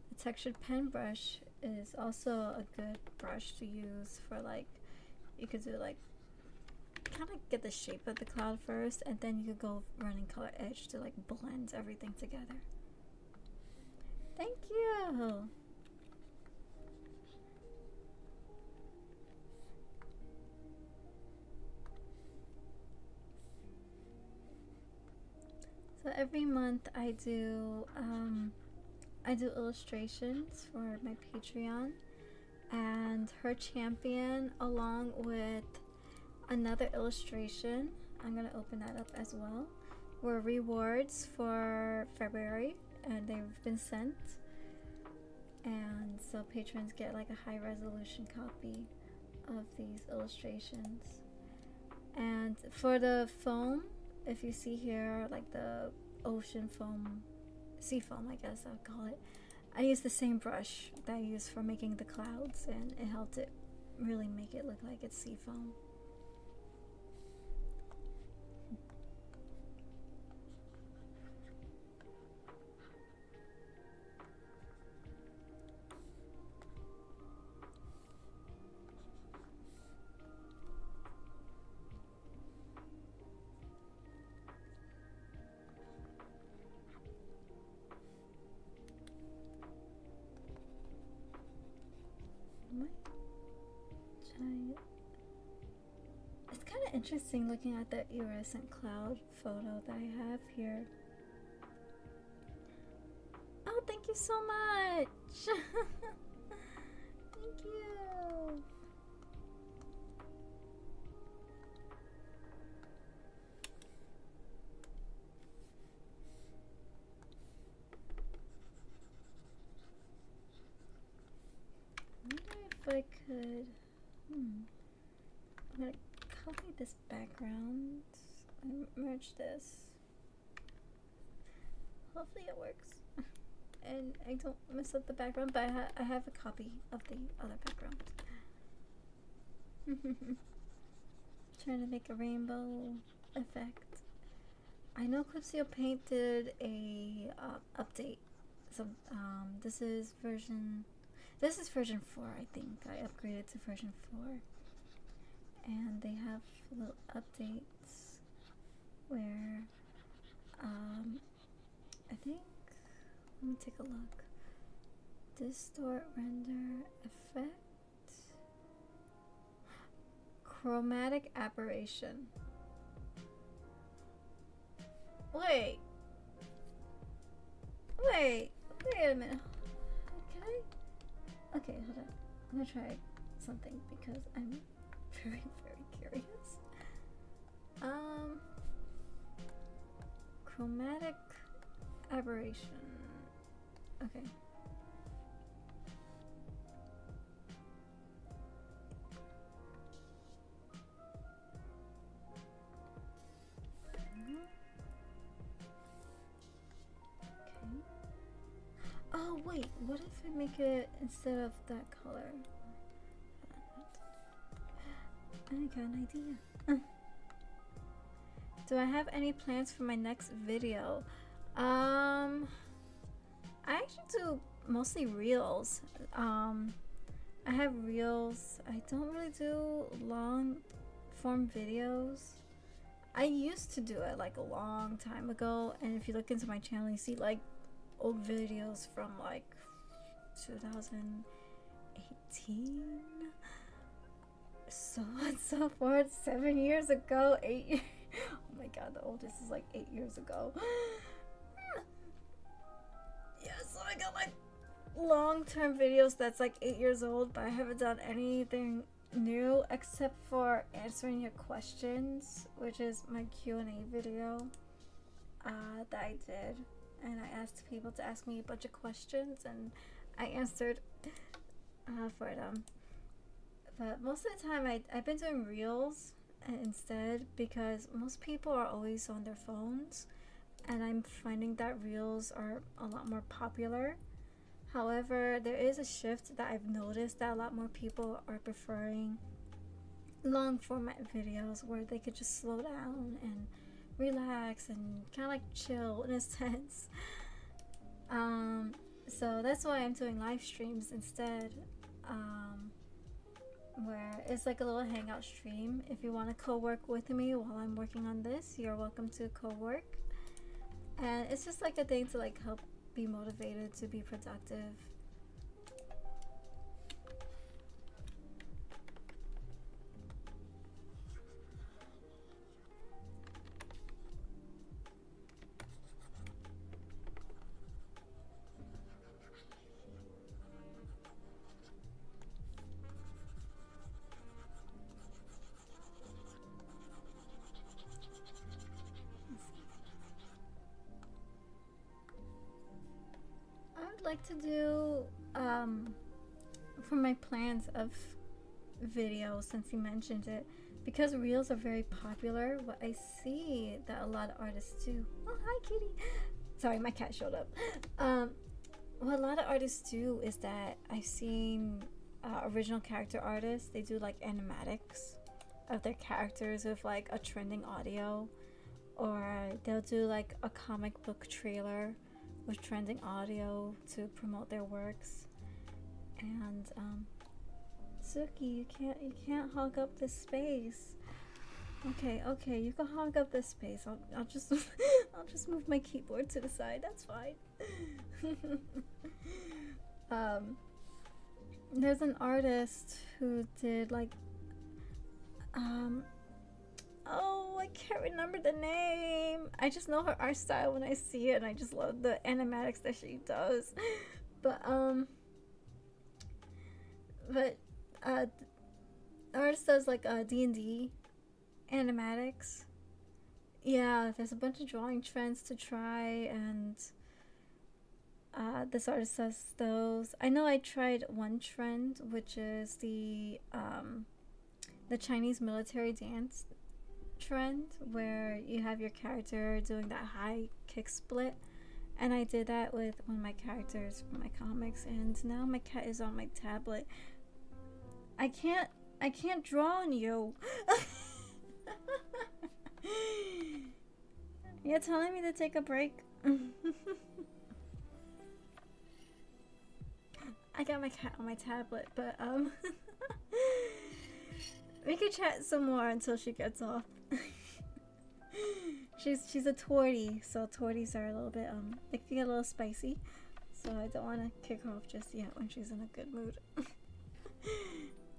The textured pen brush is also a good brush to use for, like, you could do like kind of get the shape of the cloud first, and then you could go running color edge to like blend everything together. Thank you. So every month I do illustrations for my Patreon, and her champion along with another illustration, I'm gonna open that up as well, were rewards for February, and they've been sent, and so patrons get like a high resolution copy of these illustrations. And for the foam, if you see here, like the ocean foam, sea foam, I guess I would call it, I used the same brush that I used for making the clouds, and it helped it really make it look like it's sea foam. It's kind of interesting looking at that iridescent cloud photo that I have here. Oh, thank you so much. Thank you. I wonder if I could, I'm gonna copy this background and merge this. Hopefully it works. And I don't mess up the background, but I have a copy of the other background. Trying to make a rainbow effect. I know Clipsio Paint did a update. So this is version 4. I think I upgraded to version 4, and they have little updates where I think, let me take a look. Distort, render, effect, chromatic aberration. Wait a minute. Can I? Okay, hold on. I'm gonna try something because I'm very, very curious. Chromatic aberration. Okay. Oh wait, what if I make it instead of that color? I got an idea. Do I have any plans for my next video? I actually do mostly reels. I have reels. I don't really do long form videos. I used to do it like a long time ago, and if you look into my channel, you see like old videos from like 2018. So so far, 7 years ago, 8 years. Oh my god, the oldest is like 8 years ago. Yeah, so I got like long-term videos that's like 8 years old, but I haven't done anything new except for answering your questions, which is my Q&A video that I did. And I asked people to ask me a bunch of questions, and I answered for them. But most of the time, I've been doing reels instead, because most people are always on their phones, and I'm finding that reels are a lot more popular. However, there is a shift that I've noticed that a lot more people are preferring long format videos where they could just slow down and relax and kind of like chill in a sense. So that's why I'm doing live streams instead, where it's like a little hangout stream. If you want to co-work with me while I'm working on this, you're welcome to co-work, and it's just like a thing to like help be motivated to be productive. Like to do for my plans of videos, since you mentioned it, because reels are very popular, what I see that a lot of artists do. Oh, hi kitty. Sorry, my cat showed up. What a lot of artists do is that I've seen original character artists, they do like animatics of their characters with like a trending audio, or they'll do like a comic book trailer with trending audio to promote their works. And Suki, you can't hog up this space. Okay, you can hog up this space. I'll just I'll just move my keyboard to the side. That's fine. There's an artist who did like oh, I can't remember the name. I just know her art style when I see it, and I just love the animatics that she does. But the artist does like D&D animatics. Yeah, there's a bunch of drawing trends to try, and this artist does those. I know I tried one trend, which is the Chinese military dance trend, where you have your character doing that high kick split, and I did that with one of my characters from my comics, and now my cat is on my tablet. I can't I can't draw on you. You're telling me to take a break? I got my cat on my tablet, but we could chat some more until she gets off. She's a tortie, so torties are a little bit they can get a little spicy. So I don't want to kick her off just yet when she's in a good mood.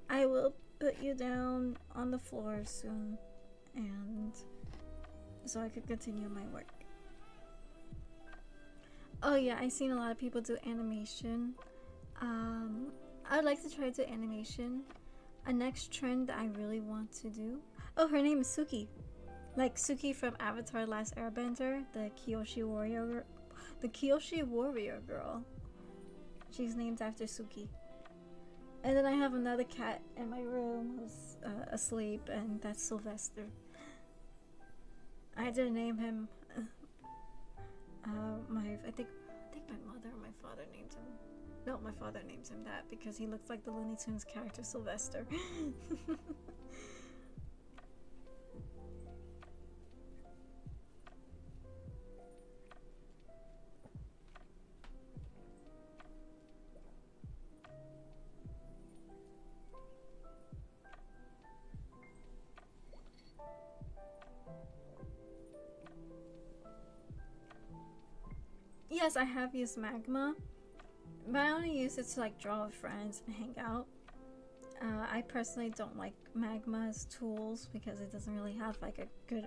I will put you down on the floor soon, and so I could continue my work. Oh yeah, I've seen a lot of people do animation. I would like to try to do animation. A next trend that I really want to do. Oh, her name is Suki. Like Suki from Avatar Last Airbender, the Kyoshi warrior girl. She's named after Suki. And then I have another cat in my room who's asleep, and that's Sylvester. I didn't name him. I think my mother or my father named him. No, my father names him that because he looks like the Looney Tunes character Sylvester. Yes, I have used Magma, but I only use it to like draw with friends and hang out. I personally don't like Magma as tools because it doesn't really have like a good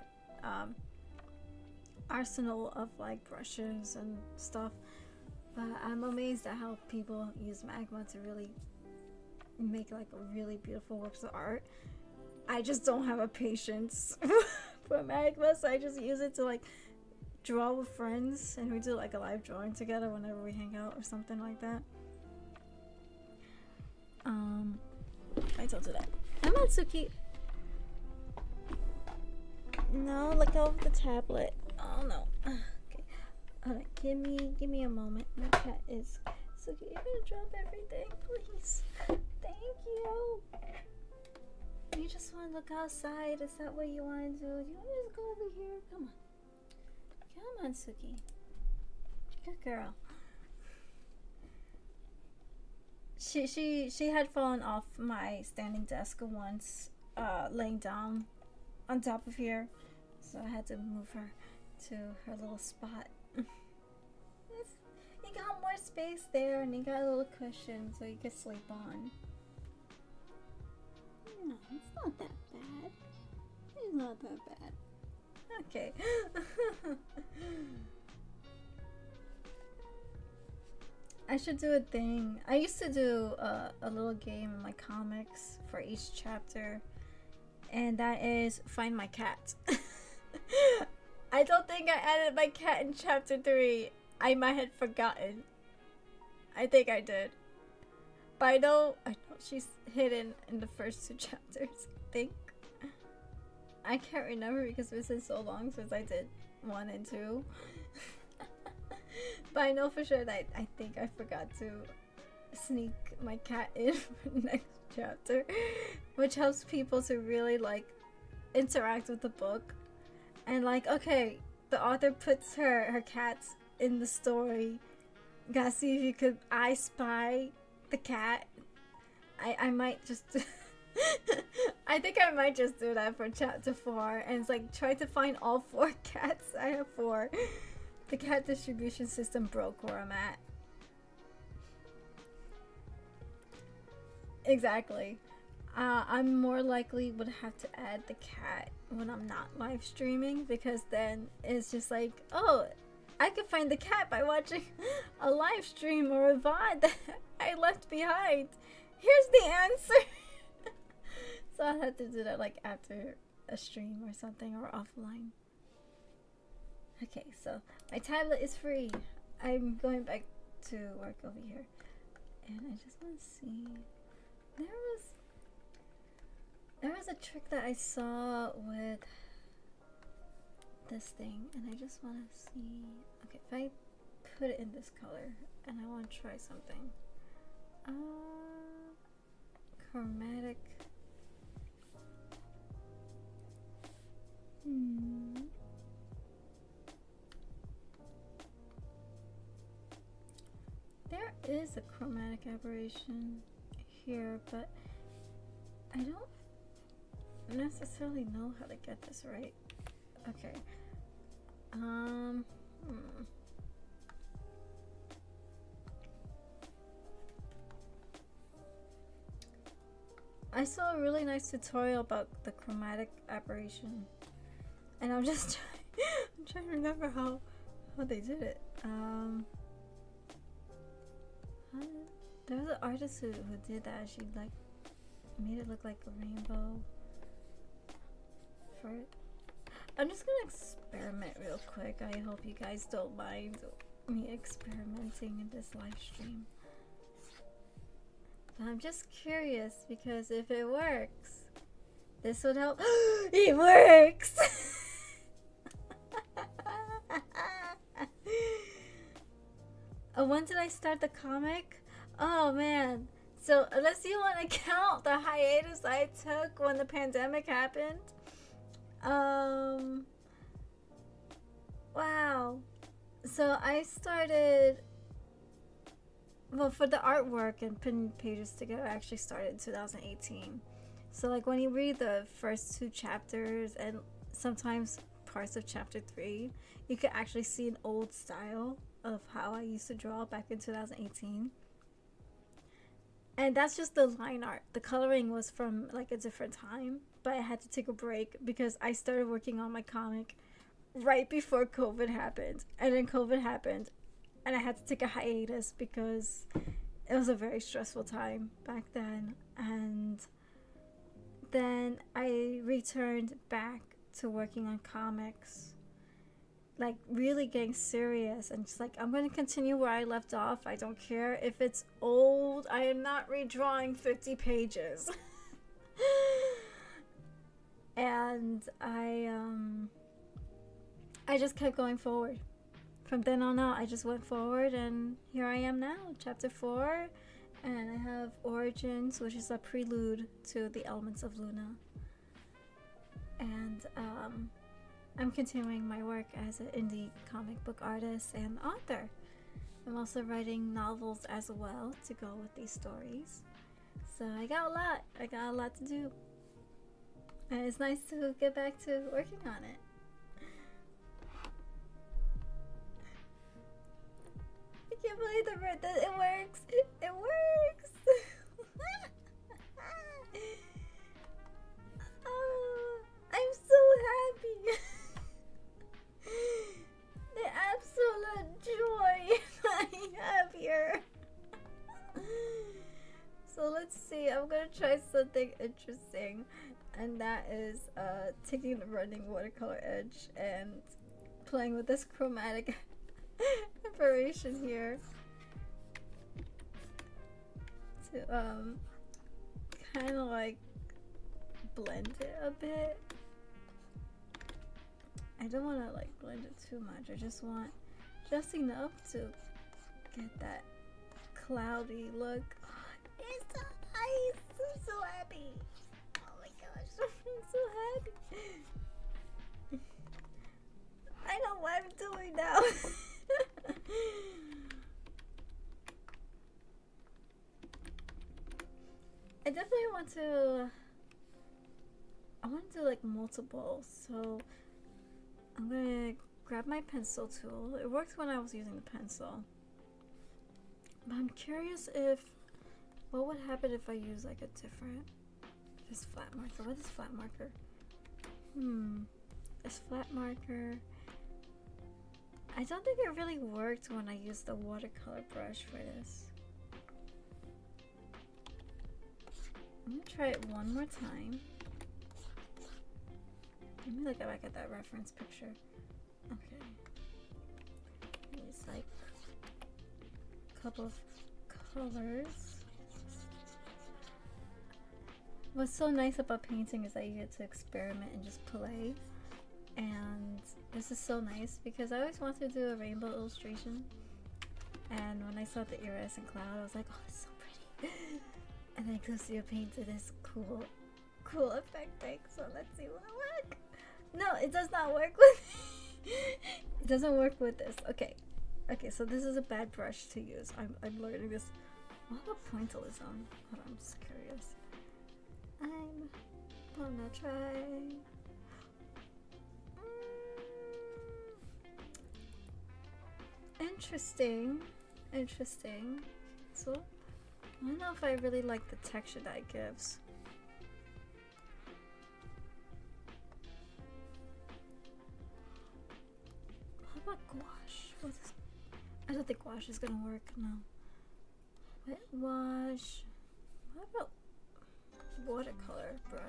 arsenal of like brushes and stuff. But I'm amazed at how people use Magma to really make like really beautiful works of art. I just don't have a patience for Magma, so I just use it to like draw with friends, and we do like a live drawing together whenever we hang out or something like that. I told you that. I'm on Suki. No, let go of the tablet. Oh no. Okay. Alright, give me a moment. My cat is Suki, you're gonna drop everything, please. Thank you. You just wanna look outside? Is that what you wanna do? Do you wanna just go over here? Come on. Come on, Suki. Good girl. She had fallen off my standing desk once, laying down on top of here, so I had to move her to her little spot. You got more space there, and you got a little cushion so you could sleep on. No, it's not that bad. It's not that bad. Okay. I should do a thing. I used to do a little game in my comics for each chapter, and that is find my cat. I don't think I added my cat in chapter 3. I might have forgotten. I think I did. But I know she's hidden in the first 2 chapters, I think. I can't remember because it's been so long since I did 1 and 2. But I know for sure that I think I forgot to sneak my cat in for the next chapter, which helps people to really like interact with the book. And like, okay, the author puts her cats in the story. Gotta see if you could I spy the cat. I might just I think I might just do that for chapter 4, and it's like try to find all 4 cats. I have 4. The cat distribution system broke where I'm at. Exactly. I'm more likely would have to add the cat when I'm not live streaming, because then it's just like, oh, I could find the cat by watching a live stream or a VOD that I left behind. Here's the answer. So I'll have to do that like after a stream or something, or offline. Okay, so my tablet is free. I'm going back to work over here, and I just want to see. There was a trick that I saw with this thing, and I just want to see. Okay, if I put it in this color, and I want to try something. Chromatic is a chromatic aberration here, but I don't necessarily know how to get this right. Okay. I saw a really nice tutorial about the chromatic aberration, and I'm just I'm trying to remember how they did it. There was an artist who did that. She like made it look like a rainbow for it. I'm just gonna experiment real quick. I hope you guys don't mind me experimenting in this live stream. But I'm just curious because if it works, this would help. It works! When did I start the comic? Oh man. So unless you want to count the hiatus I took when the pandemic happened. Wow. So I started, well, for the artwork and putting pages together, I actually started in 2018. So like when you read the first 2 chapters and sometimes parts of chapter 3, you can actually see an old style of how I used to draw back in 2018. And that's just the line art. The coloring was from like a different time, but I had to take a break because I started working on my comic right before COVID happened. And then COVID happened and I had to take a hiatus because it was a very stressful time back then. And then I returned back to working on comics, like really getting serious and just like, I'm going to continue where I left off. I don't care if it's old. I am not redrawing 50 pages. And I just kept going forward. From then on out, I just went forward and here I am now, chapter 4. And I have Origins, which is a prelude to the Elements of Luna. And I'm continuing my work as an indie comic book artist and author. I'm also writing novels as well to go with these stories. So I got a lot to do. And it's nice to get back to working on it. I can't believe that it works. It works. Oh, I'm so happy. The absolute joy I have here. So let's see. I'm gonna try something interesting, and that is taking the running watercolor edge and playing with this chromatic aberration here to kind of like blend it a bit. I don't want to like blend it too much. I just want just enough to get that cloudy look. It's so nice. I'm so happy. Oh my gosh, I'm so happy. I know what I'm doing now. I definitely want to do like multiple, so I'm gonna grab my pencil tool. It worked when I was using the pencil, but I'm curious what would happen if I use like a different, this flat marker. What is flat marker? This flat marker, I don't think it really worked when I used the watercolor brush for this. I'm gonna try it one more time. Let me look back at that reference picture. Okay. It's like a couple of colors. What's so nice about painting is that you get to experiment and just play. And this is so nice because I always wanted to do a rainbow illustration. And when I saw the iridescent cloud, I was like, oh, it's so pretty. And then Lucia painted this cool effect thing. So let's see what it works. No, it does not work with it doesn't work with this. Okay. Okay, so this is a bad brush to use. I'm learning this. What about pointillism? Hold on, I'm just curious. I'm gonna try. Interesting. Interesting. So, I don't know if I really like the texture that it gives. How about gouache? I don't think gouache is gonna work, no. Wet wash. What about watercolor, bro?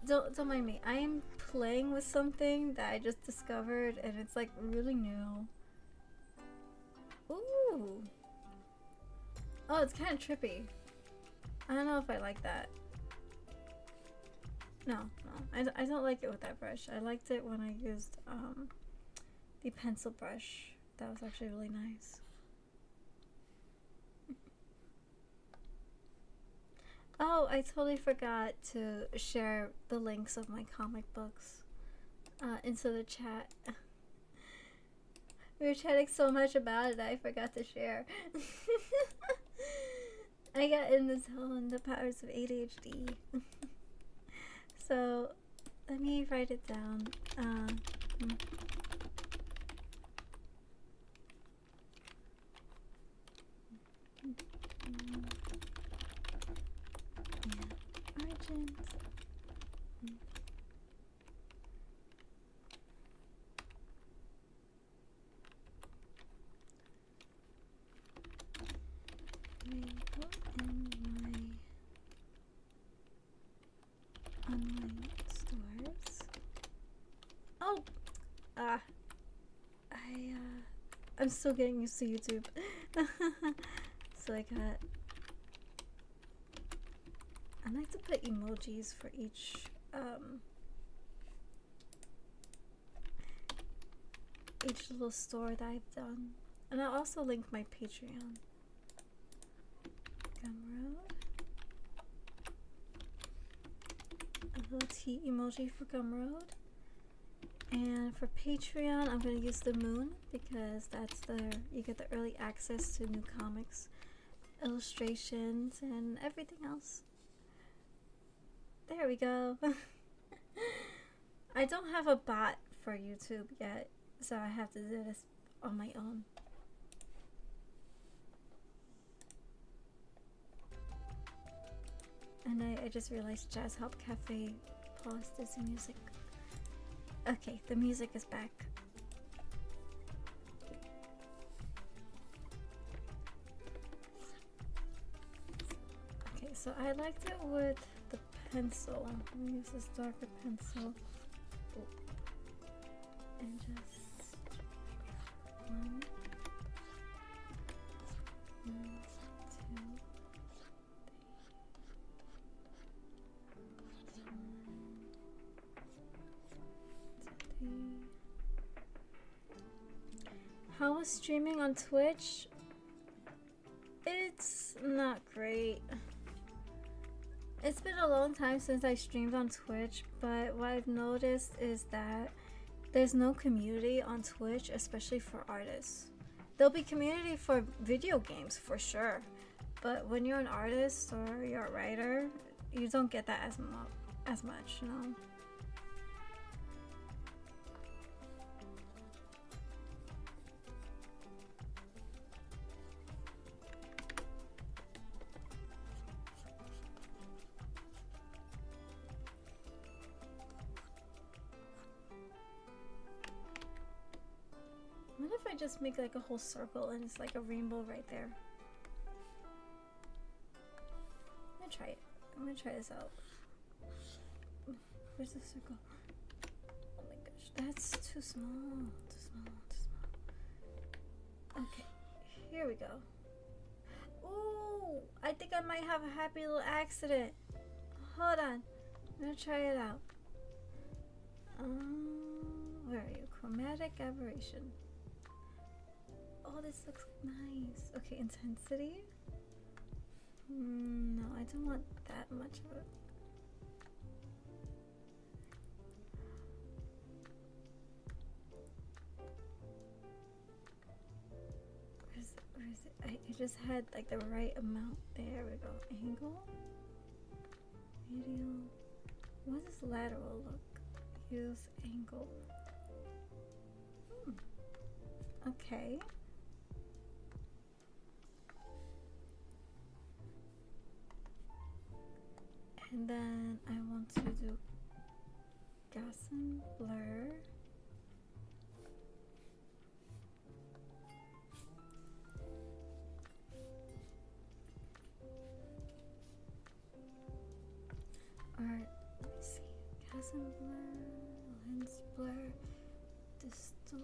Don't mind me. I am playing with something that I just discovered, and it's like really new. Ooh. Oh, it's kind of trippy. I don't know if I like that. No, I don't like it with that brush. I liked it when I used the pencil brush. That was actually really nice. Oh, I totally forgot to share the links of my comic books into the chat. We were chatting so much about it that I forgot to share. I got in the zone, the powers of ADHD. So, let me write it down. Origins. Online stores. Oh, I'm still getting used to YouTube. So I like to put emojis for each little store that I've done, and I'll also link my Patreon. Gumroad. A little T emoji for Gumroad. And for Patreon, I'm going to use the moon because that's you get the early access to new comics, illustrations, and everything else. There we go. I don't have a bot for YouTube yet, so I have to do this on my own. And I just realized Jazz Help Cafe paused its music. Okay, the music is back. Okay, so I liked it with the pencil. Let me use this darker pencil. Ooh. And just one, two. How was streaming on Twitch? It's not great. It's been a long time since I streamed on Twitch, but what I've noticed is that there's no community on Twitch, especially for artists. There'll be community for video games for sure, but when you're an artist or you're a writer, you don't get that as much, you know? What if I just make like a whole circle and it's like a rainbow right there? I'm gonna try it. I'm gonna try this out. Where's the circle? Oh my gosh, that's too small. Too small, too small. Okay, here we go. Ooh, I think I might have a happy little accident. Hold on, I'm gonna try it out. Where are you? Chromatic aberration. Oh, this looks nice. Okay, intensity. No, I don't want that much of it. Where is it? I just had like the right amount. There we go. Angle. Radial. What does lateral look? Use angle. Okay. And then I want to do Gaussian blur. Alright, let me see. Gaussian blur, lens blur, distort.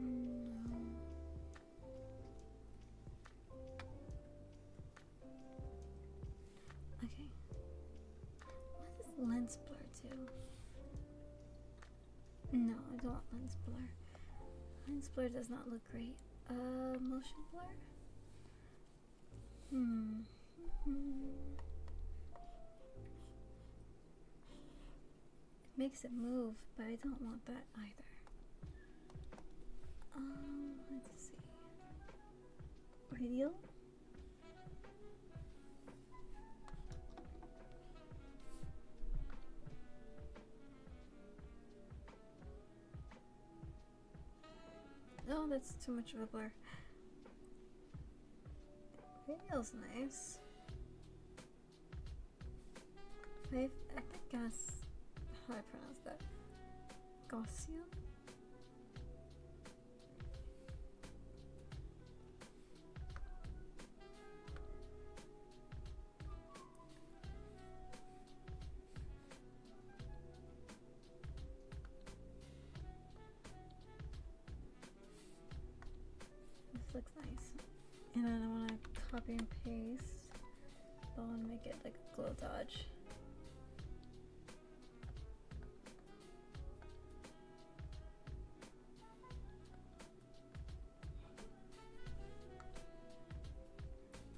No. Okay. What does lens blur do? No, I don't want lens blur. Lens blur does not look great. Motion blur? It makes it move, but I don't want that either. Let's see. Radial? No, that's too much of a blur. Radial's nice. I think that's how I pronounce that. Gaussian? This looks nice. And then I want to copy and paste. I want to make it like a glow dodge.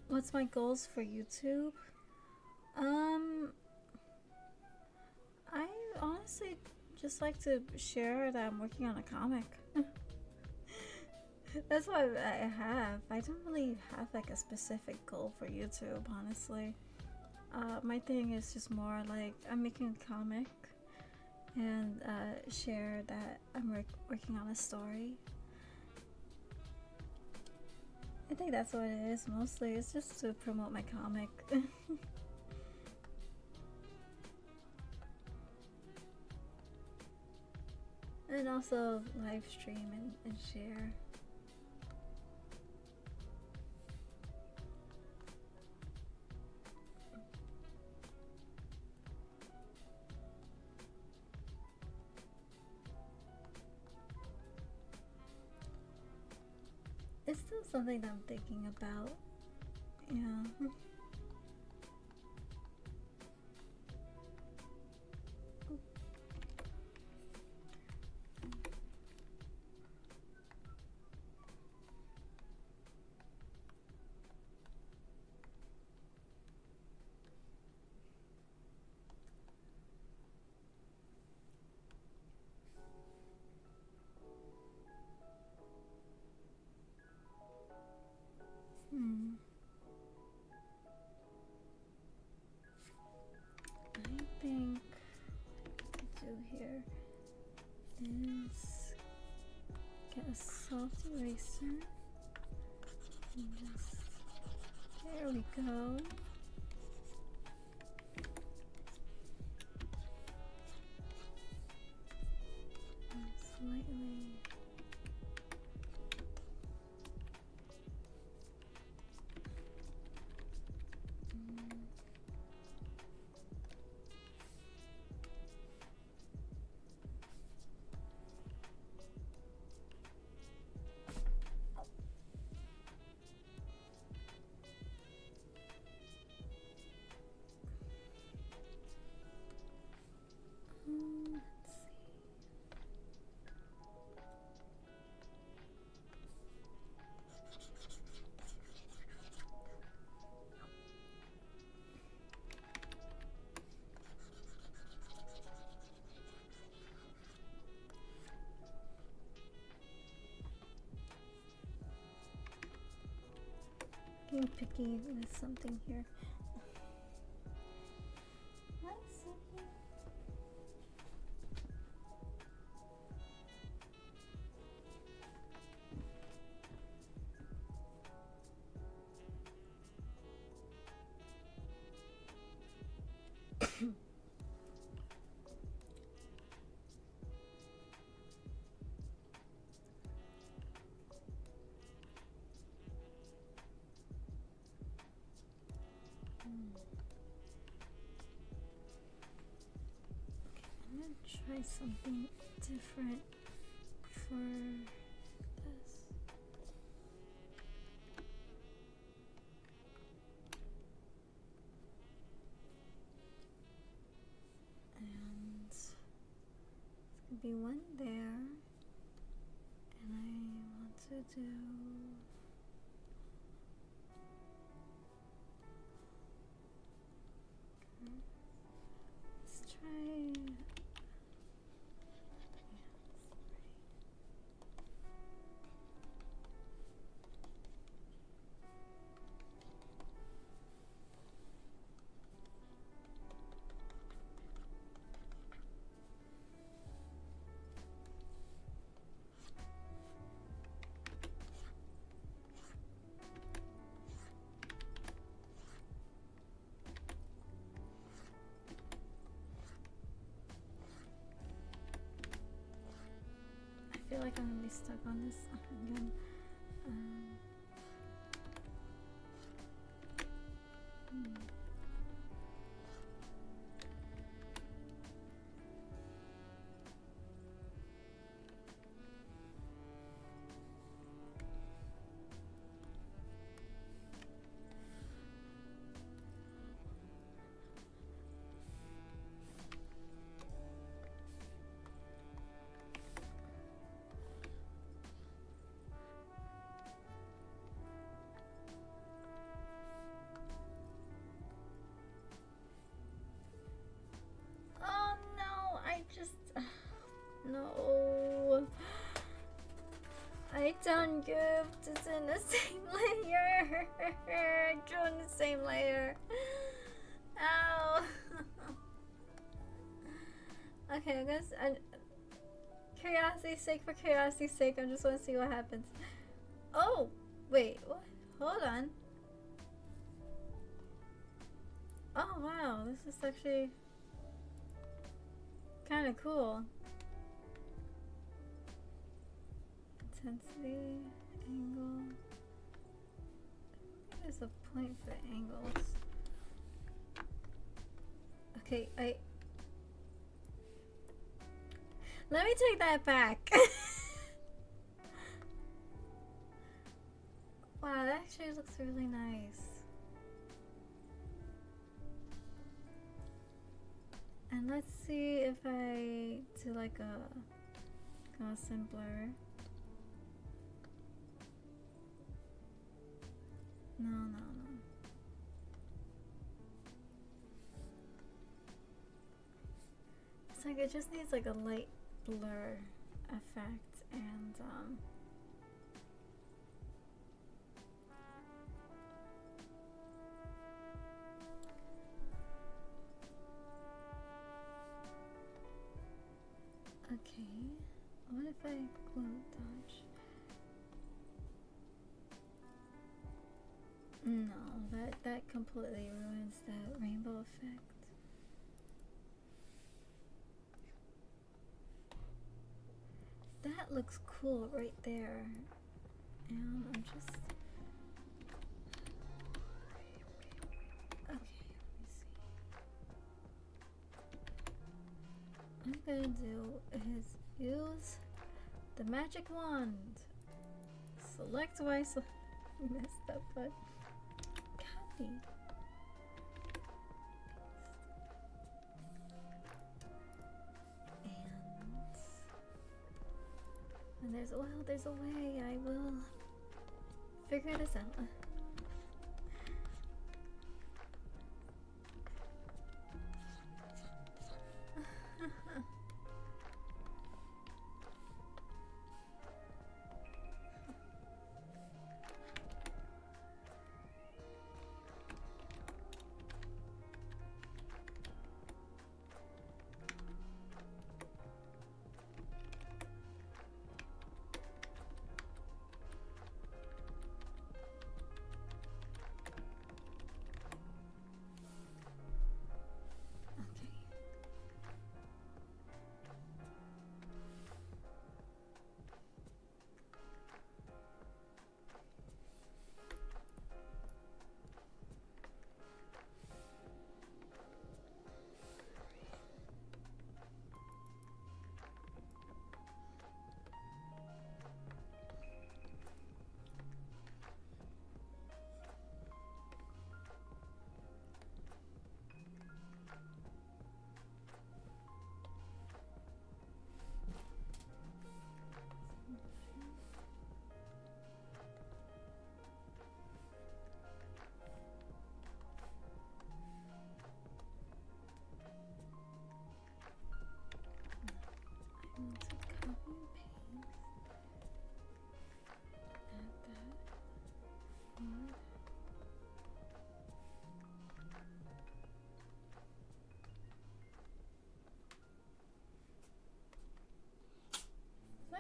What's my goals for YouTube? I honestly just like to share that I'm working on a comic. That's what I have. I don't really have like a specific goal for YouTube, honestly. My thing is just more like I'm making a comic and share that I'm working on a story. I think that's what it is mostly. It's just to promote my comic. And also live stream and share. It's still something that I'm thinking about. Yeah. I think what I could do here is get a soft eraser and just, there we go. And slightly tricky with something here. Let's see. I'm gonna try something different for this. And it's gonna be one there, and I want to do let's try. I feel like I'm gonna be stuck on this again. Oh no, I just no. I done goofed. It's in the same layer. I drew in the same layer. Ow. Okay, I guess curiosity's sake for curiosity's sake, I just want to see what happens. Oh, wait, what? Hold on. Oh wow, this is actually kind of cool. Intensity, angle. I think there's a point for the angles. Okay, let me take that back. Wow, that actually looks really nice. And let's see if I do like a Gaussian blur. No. It's like it just needs like a light blur effect and okay, what if I glue dodge? No, that completely ruins that rainbow effect. That looks cool right there. And I'm just okay, let me see. I'm gonna do is use the magic wand. Select wisely. Messed up, but copy. And there's a way. I will figure this out.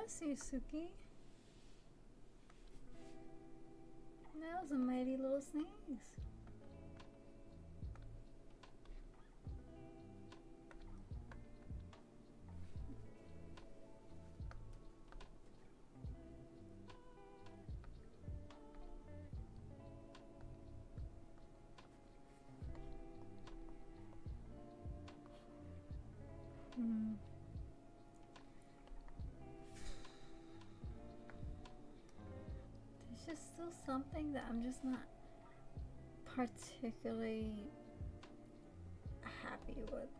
I see you, Suki. That was a mighty little sneeze. There's just still something that I'm just not particularly happy with.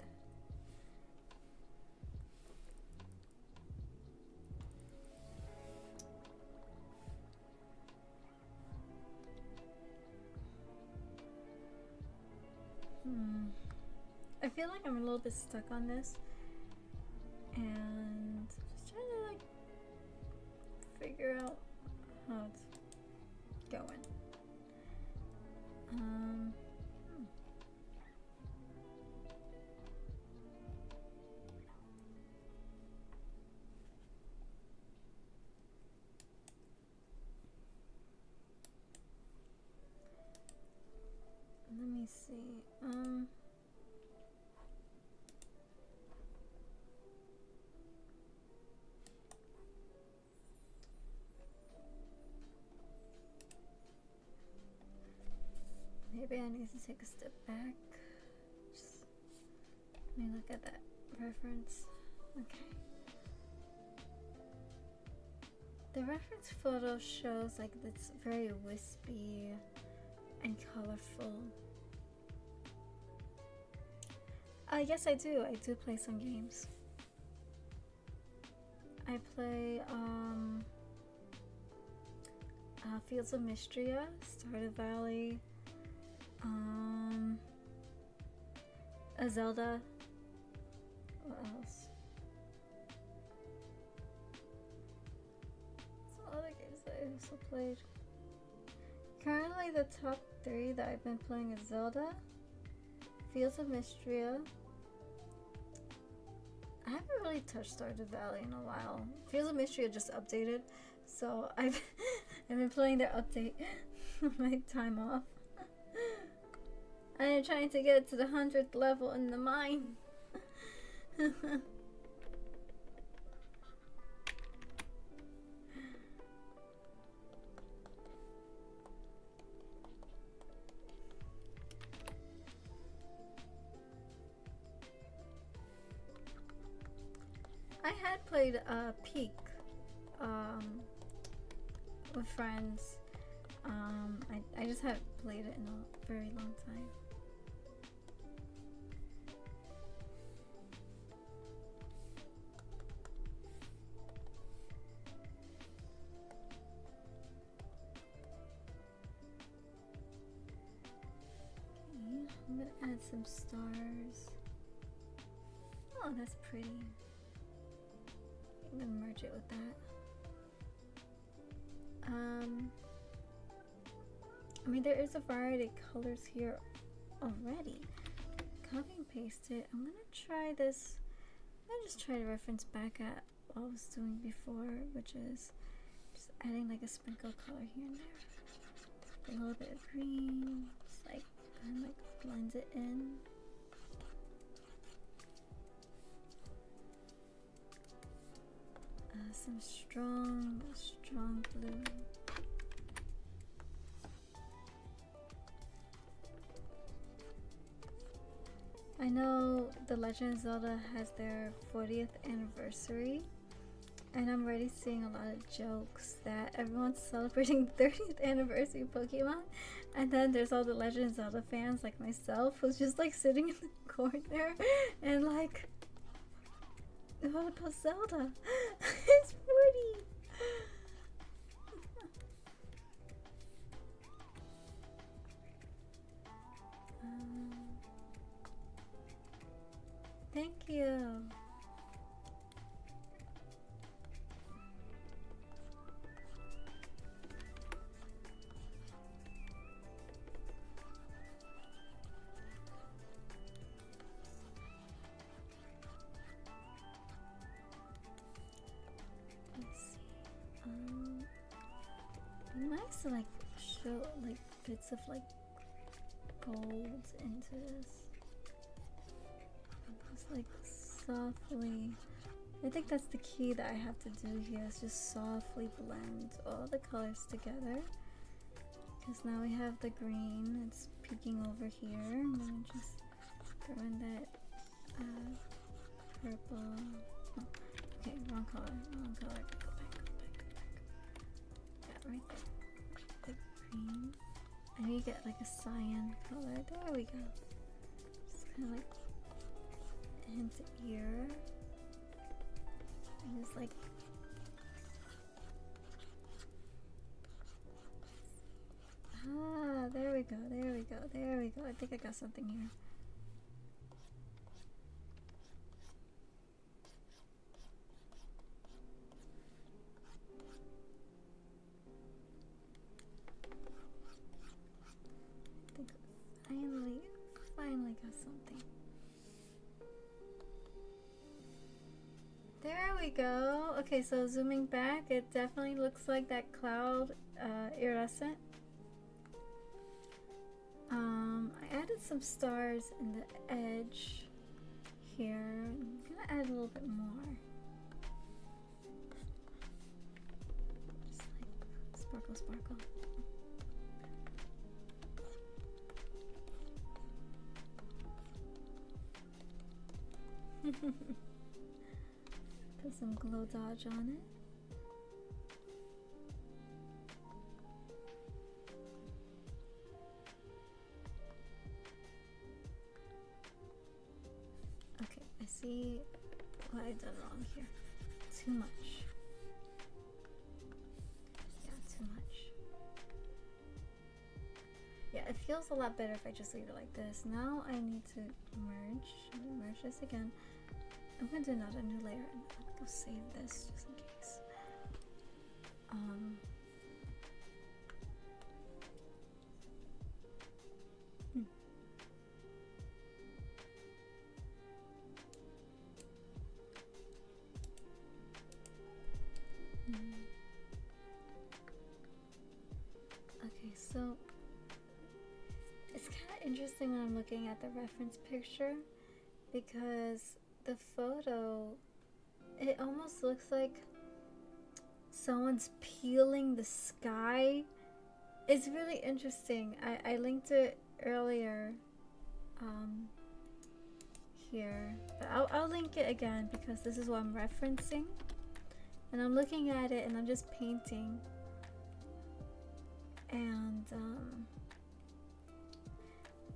I feel like I'm a little bit stuck on this, and just trying to like figure out how it's going. Let me see. Maybe I need to take a step back. Just let me look at that reference. Okay. The reference photo shows like it's very wispy and colorful. Yes, I do. I do play some games. I play Fields of Mystria, Stardew Valley, a Zelda. What else? Some other games that I also played. Currently, the top 3 that I've been playing is Zelda, Fields of Mystria. I haven't really touched Stardew Valley in a while. Fields of Mystria just updated, so I've been playing their update on my time off. I am trying to get to the 100th level in the mine. I had played Peak with friends. I just haven't played it in a very long time. Okay, I'm gonna add some stars. Oh, that's pretty. I'm gonna merge it with that. I mean, there is a variety of colors here already. Copy and paste it. I'm gonna try this. I'm gonna just try to reference back at what I was doing before, which is just adding like a sprinkle of color here and there. A little bit of green, just like kind of like blends it in. Some strong blue. I know The Legend of Zelda has their 40th anniversary, and I'm already seeing a lot of jokes that everyone's celebrating 30th anniversary of Pokemon, and then there's all the Legend of Zelda fans like myself who's just like sitting in the corner and like, what about Zelda? It's pretty. Thank you. to like show like bits of like gold into this. And just like softly. I think that's the key that I have to do here, is just softly blend all the colors together. Because now we have the green, it's peeking over here. I'm gonna just throw in that purple. Oh, okay, wrong color, wrong color. Go back. Yeah, right there. The green. And you get like a cyan color. There we go. Just kind of like hint ear. And just like there we go, there we go, there we go. I think I got something here. I think finally got something. There we go. Okay, so zooming back, it definitely looks like that cloud iridescent. I added some stars in the edge here. I'm gonna add a little bit more. Just like sparkle, sparkle. Put some glow dodge on it. Okay, I see what I've done wrong here. Too much. Yeah, too much. Yeah, it feels a lot better if I just leave it like this. Now I need to merge. I'm gonna merge this again. I'm gonna do another new layer and I'm gonna go save this just in case. Okay, so it's kind of interesting when I'm looking at the reference picture because the photo, it almost looks like someone's peeling the sky. It's really interesting. I linked it earlier here, but I'll link it again because this is what I'm referencing, and I'm looking at it and I'm just painting, and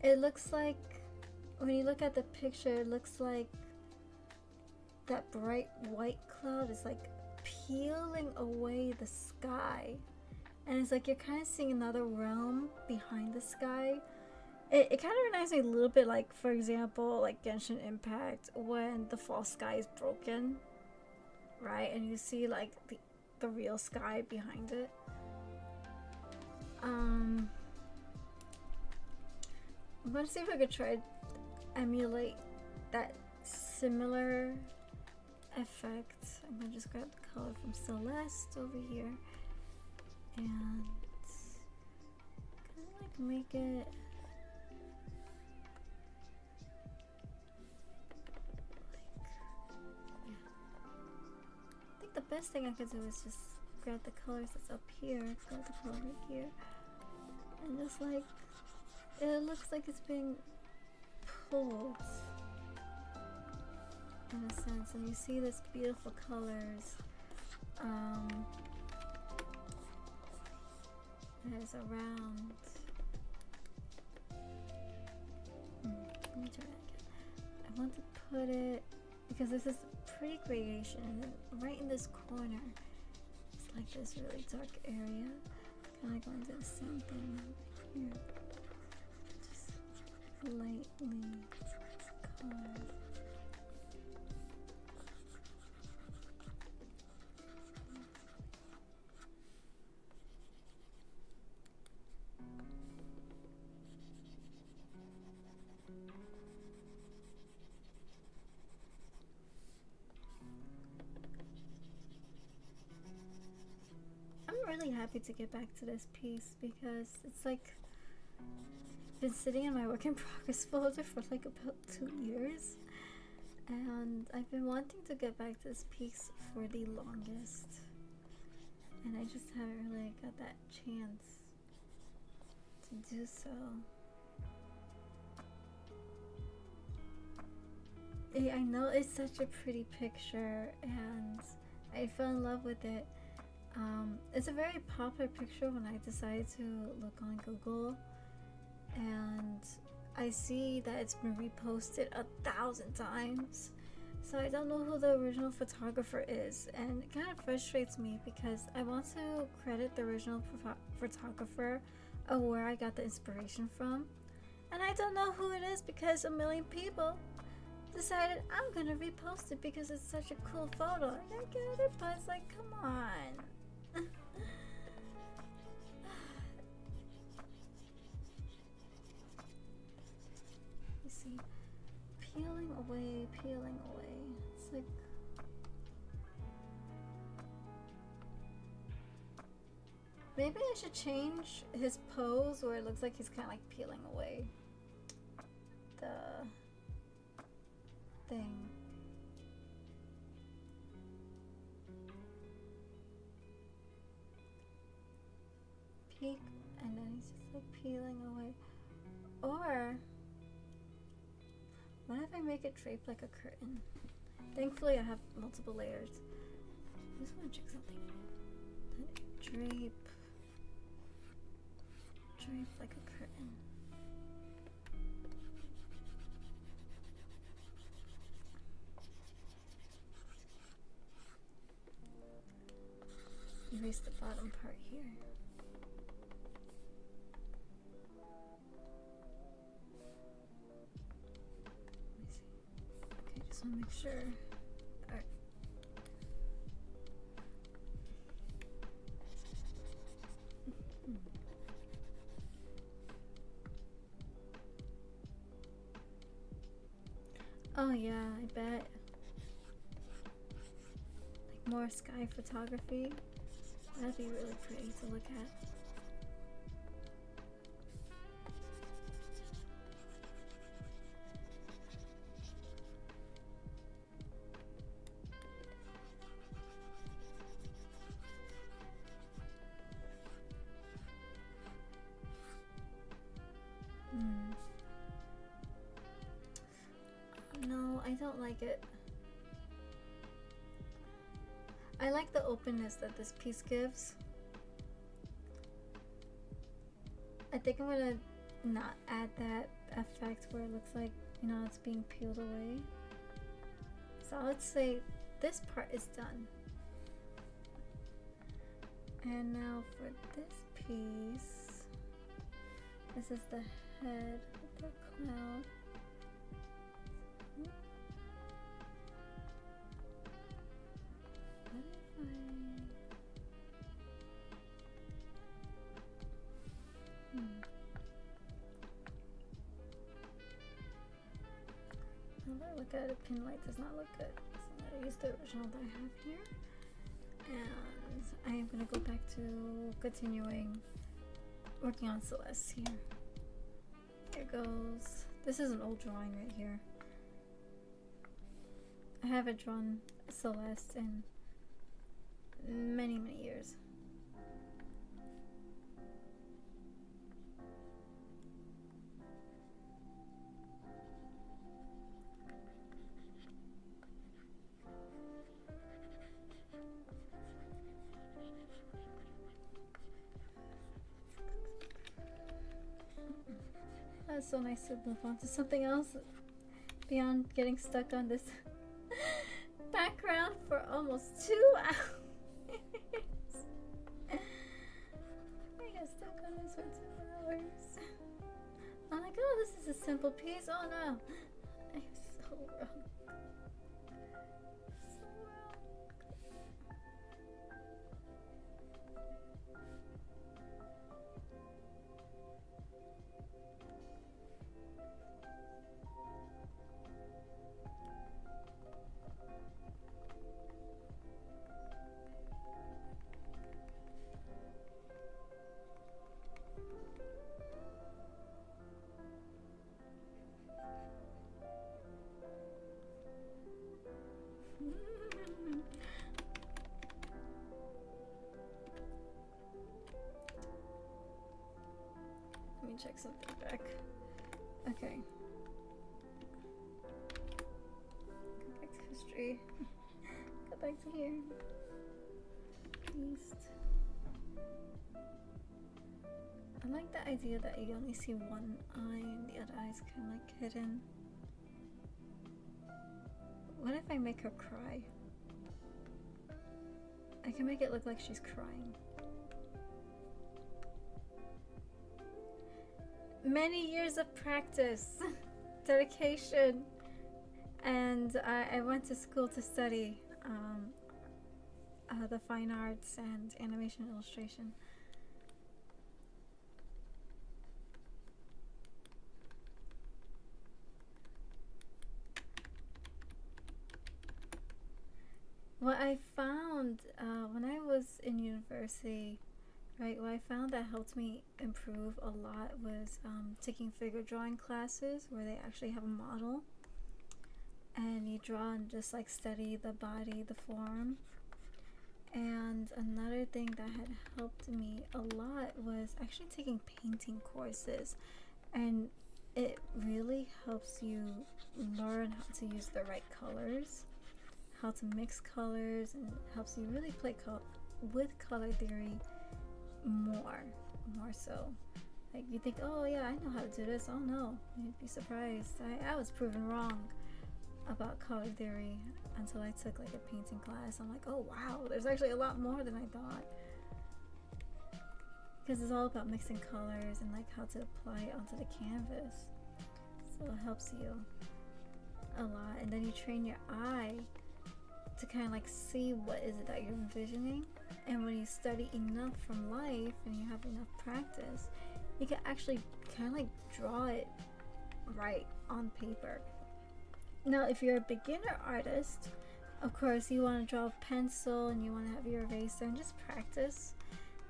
it looks like, when you look at the picture, it looks like that bright white cloud is like peeling away the sky, and it's like you're kind of seeing another realm behind the sky. It kind of reminds me a little bit like, for example, like Genshin Impact, when the false sky is broken, right, and you see like the real sky behind it. I'm gonna see if I could try to emulate that similar effect. I'm gonna just grab the color from Celeste over here and kind of like make it I think the best thing I could do is just grab the colors that's up here, grab the color right here, and just like, it looks like it's being pulled in a sense, and you see this beautiful colors there's around let me try that again. I want to put it, because this is pretty gradation, and then right in this corner it's like this really dark area. Kind of going to do the same thing here, just lightly color. happy to get back to this piece because it's like been sitting in my work in progress folder for like about 2 years, and I've been wanting to get back to this piece for the longest, and I just haven't really got that chance to do so. I know it's such a pretty picture and I fell in love with it. It's a very popular picture when I decided to look on Google, and I see that it's been reposted 1,000 times. So I don't know who the original photographer is, and it kind of frustrates me because I want to credit the original photographer of where I got the inspiration from, and I don't know who it is because a million people decided I'm gonna repost it because it's such a cool photo. I get it, but it's like, come on. You see, peeling away. It's like, maybe I should change his pose where it looks like he's kind of like peeling away the thing. Peek, and then he's just like peeling away. Or what if I make it draped like a curtain? Thankfully I have multiple layers. I just want to check something. Drape like a curtain. Erase the bottom part here. Let me see. Okay, just want to make sure. Alright. Oh yeah, I bet. Like more sky photography. That'd be really pretty to look at. No, I don't like it. I like the openness that this piece gives. I think I'm gonna not add that effect where it looks like, you know, it's being peeled away. So I would say this part is done. And now for this piece, this is the head of the cloud. Now that I look at it, pin light does not look good. So I'm going to use the original that I have here. And I am going to go back to continuing working on Celeste here. Here goes. This is an old drawing right here. I haven't drawn Celeste in many years. That's so nice to move on to something else beyond getting stuck on this background for almost 2 hours. I got stuck on this for 2 hours. I'm like, oh, this is a simple piece. Oh no, I'm so wrong. So wrong. check something back. Okay. Go back to history. Go back to here. East. I like the idea that you only see one eye and the other eye is kind of like hidden. What if I make her cry? I can make it look like she's crying. Many years of practice, dedication, and I went to school to study the fine arts and animation illustration. What I found when I was in university, right, what I found that helped me improve a lot was taking figure drawing classes where they actually have a model and you draw and just like study the body, the form. And another thing that had helped me a lot was actually taking painting courses, and it really helps you learn how to use the right colors, how to mix colors, and helps you really play with color theory more so. Like you think, oh yeah, I know how to do this. Oh no, you'd be surprised. I was proven wrong about color theory until I took like a painting class. I'm like, oh wow, there's actually a lot more than I thought. Because it's all about mixing colors and like how to apply it onto the canvas. So it helps you a lot. And then you train your eye to kind of like see what is it that you're envisioning. And when you study enough from life and you have enough practice, you can actually kind of like draw it right on paper. Now, if you're a beginner artist, of course, you want to draw with pencil and you want to have your eraser and just practice.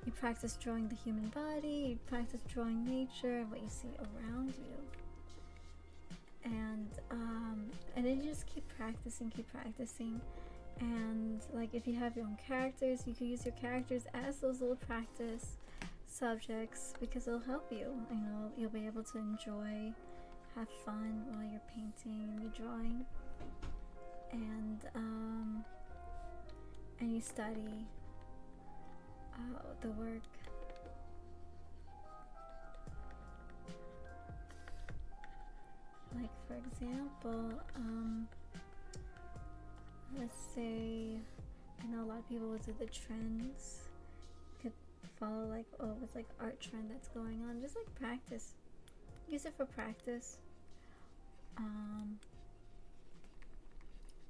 You practice drawing the human body, you practice drawing nature and what you see around you. And then you just keep practicing. And like if you have your own characters, you can use your characters as those little practice subjects because it'll help you. You know, you'll be able to enjoy, have fun while you're painting and you're drawing, and you study the work. Like for example, let's say, I know a lot of people would do the trends. You could follow like, oh, what's like art trend that's going on. Just like practice. Use it for practice.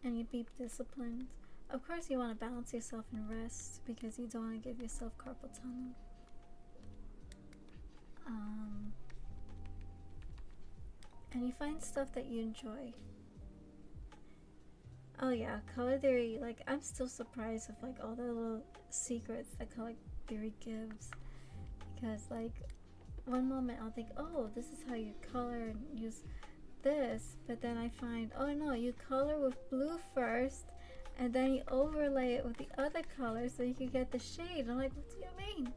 And you be disciplined. Of course, you want to balance yourself and rest because you don't want to give yourself carpal tunnel. And you find stuff that you enjoy. Oh yeah, color theory, like I'm still surprised with like all the little secrets that color theory gives. Because like one moment I'll think, oh, this is how you color and use this, but then I find, oh no, you color with blue first and then you overlay it with the other color so you can get the shade. I'm like, what do you mean?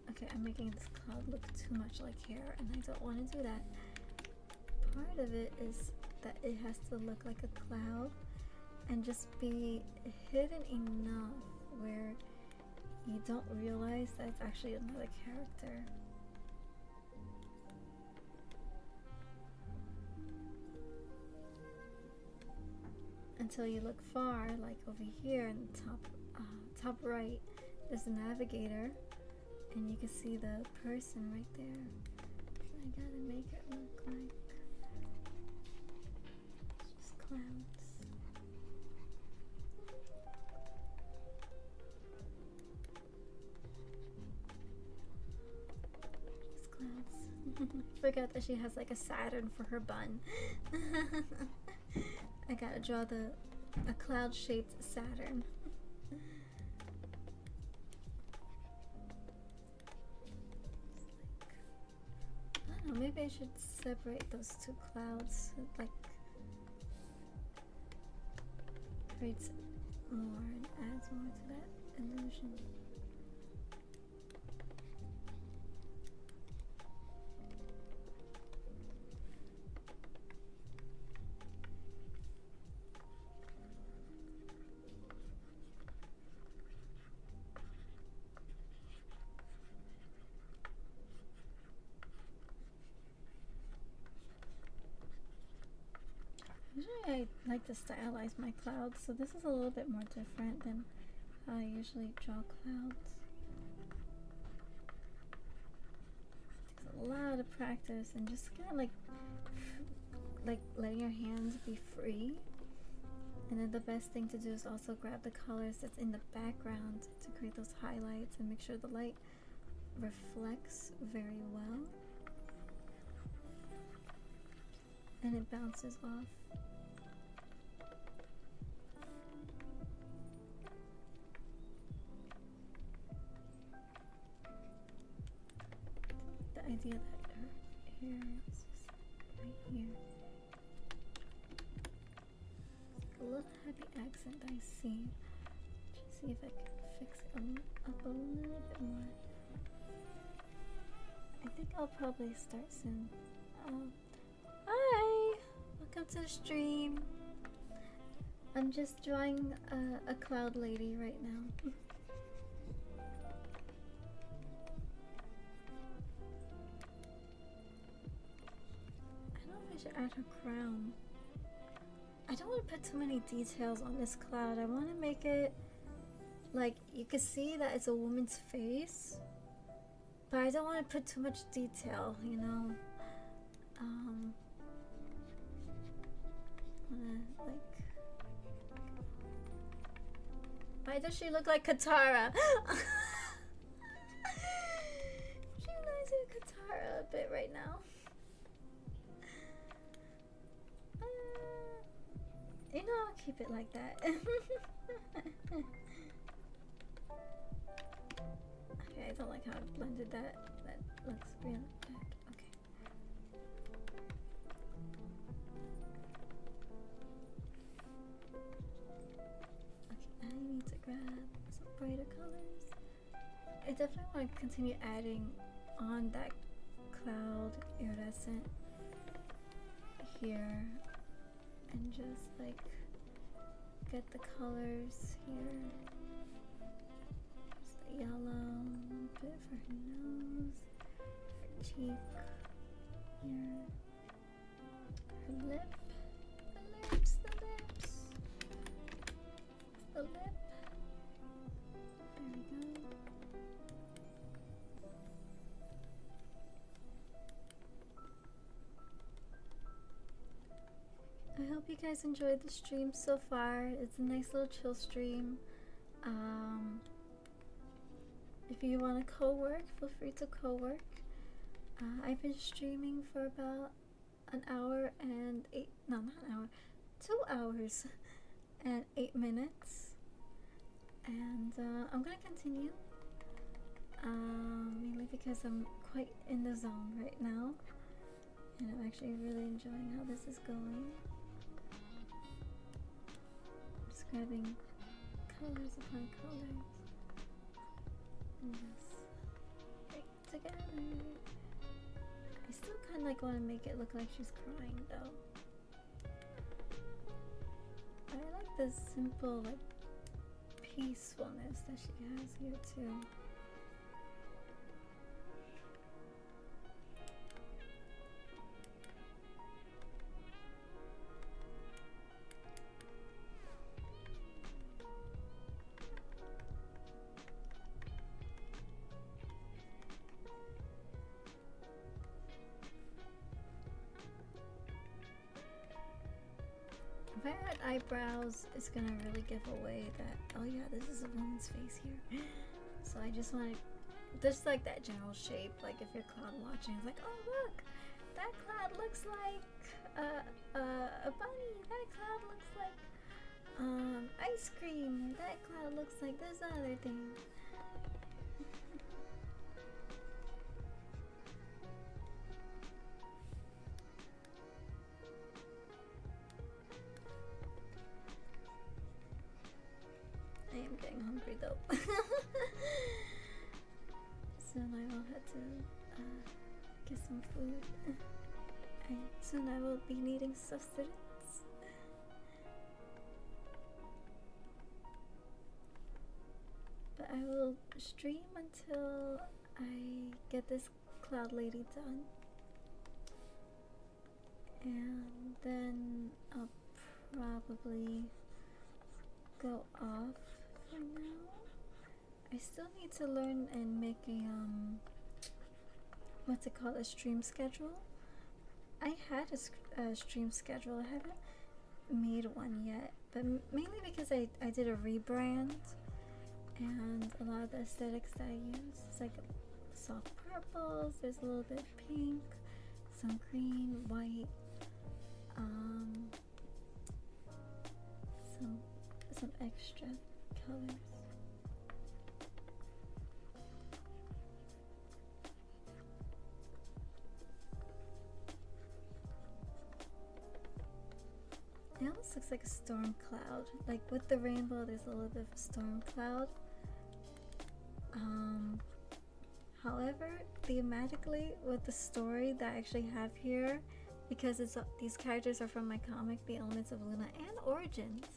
Okay, I'm making this cloud look too much like hair and I don't want to do that. Part of it is that it has to look like a cloud and just be hidden enough where you don't realize that it's actually another character. Until you look far, like over here in the top right, there's a navigator and you can see the person right there. I gotta make it look like just clouds. Just clouds. Forgot that she has like a Saturn for her bun. I gotta draw a cloud-shaped Saturn. Well, maybe I should separate those two clouds. It, like, creates more and adds more to that illusion. Usually I like to stylize my clouds, so this is a little bit more different than how I usually draw clouds. It takes a lot of practice and just kind of like letting your hands be free. And then the best thing to do is also grab the colors that's in the background to create those highlights and make sure the light reflects very well. And it bounces off. The idea that her hair is just right here. It's like a little happy accent I see. Let's see if I can fix it up a little bit more. I think I'll probably start soon. Hi! Welcome to the stream. I'm just drawing a cloud lady right now. I don't know if I should add her crown. I don't want to put too many details on this cloud. I want to make it like you can see that it's a woman's face, but I don't want to put too much detail, you know. Like, why does she look like Katara? She reminds me of Katara a bit right now. You know, I'll keep it like that. Okay, I don't like how I blended that. That looks really bad. Okay. Okay, I need to grab some brighter colors. I definitely want to continue adding on that cloud iridescent here and just like get the colors here. Just the yellow, a bit for her nose, her cheek, here, her lip, the lips, the lip. There we go. I hope you guys enjoyed the stream so far. It's a nice little chill stream. If you want to co-work, feel free to co-work. I've been streaming for about an hour and 2 hours and 8 minutes. And I'm gonna continue. Mainly because I'm quite in the zone right now. And I'm actually really enjoying how this is going. Just grabbing colors upon colors and just break it together. I still kind of like want to make it look like she's crying though. I like the simple like peacefulness that she has here too. If I add eyebrows, it's gonna really give away that, oh yeah, this is a woman's face here. So I just want to, just like that general shape, like if you're cloud watching, it's like, oh look, that cloud looks like a bunny, that cloud looks like ice cream, that cloud looks like this other thing. getting hungry though. Soon I will have to get some food. Soon I will be needing sustenance. But I will stream until I get this cloud lady done. And then I'll probably go off for now. I still need to learn and make a what's it called, a stream schedule. I had a stream schedule. I haven't made one yet, but mainly because I did a rebrand, and a lot of the aesthetics that I use is like soft purples. There's a little bit of pink, some green, white, some extra colors. It almost looks like a storm cloud. Like with the rainbow, there's a little bit of a storm cloud. However, thematically, with the story that I actually have here, because these characters are from my comic, The Elements of Luna and Origins,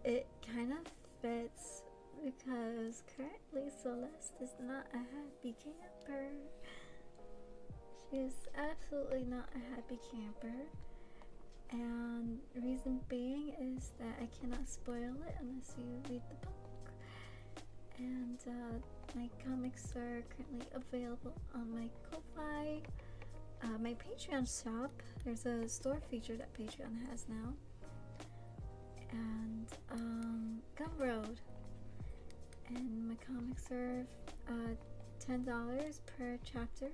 it kind of fits because currently Celeste is not a happy camper. She is absolutely not a happy camper. And reason being is that I cannot spoil it unless you read the book. And my comics are currently available on my Ko-Fi, my Patreon shop. There's a store feature that Patreon has now. And Gumroad. And my comics are $10 per chapter.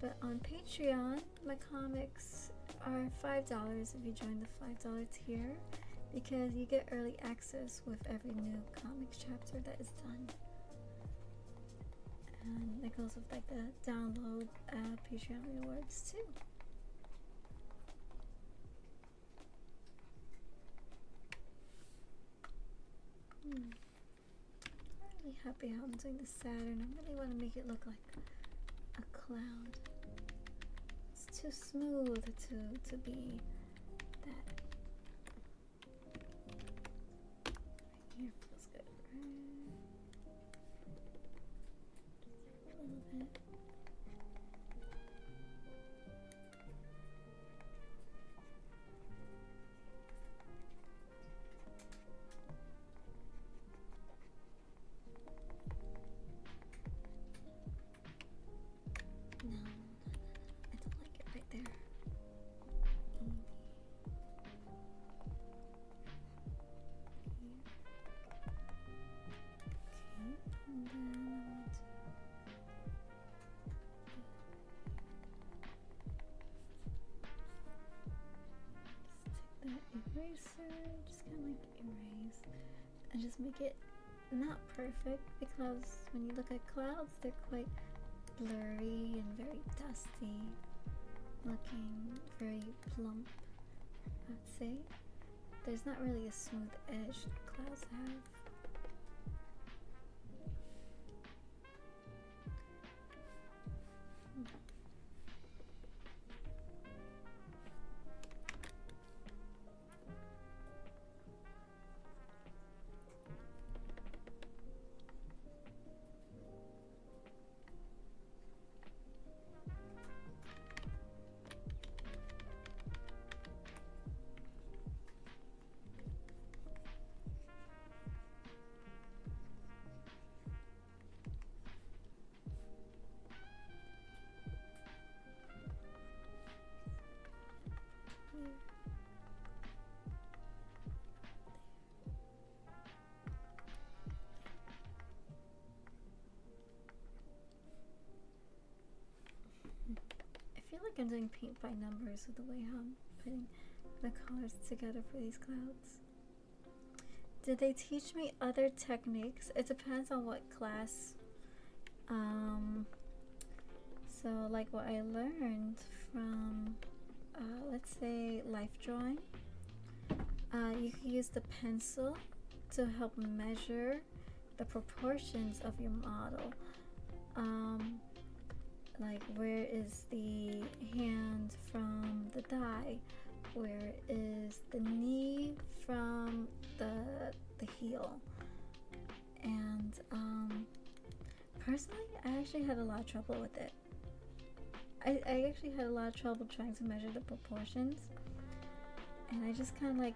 But on Patreon, my comics are $5 if you join the $5 tier, because you get early access with every new comics chapter that is done. And it goes with like the download Patreon rewards too. I'm really happy how I'm doing the Saturn. I really want to make it look like a cloud. It's too smooth to be that. Right here feels good, right? Just a little bit. No, I don't like it right there. Maybe. Okay, and then I want to just take that eraser, just kind of like erase, and just make it not perfect, because when you look at clouds, they're quite blurry and very dusty looking, very plump, I'd say. There's not really a smooth edge that clouds have. I feel like I'm doing paint by numbers with the way how I'm putting the colors together for these clouds. Did they teach me other techniques? It depends on what class. So like what I learned from, let's say life drawing, you can use the pencil to help measure the proportions of your model. Like where is the hand from the thigh? Where is the knee from the heel? And personally, I actually had a lot of trouble with it. I actually had a lot of trouble trying to measure the proportions, and I just kind of like,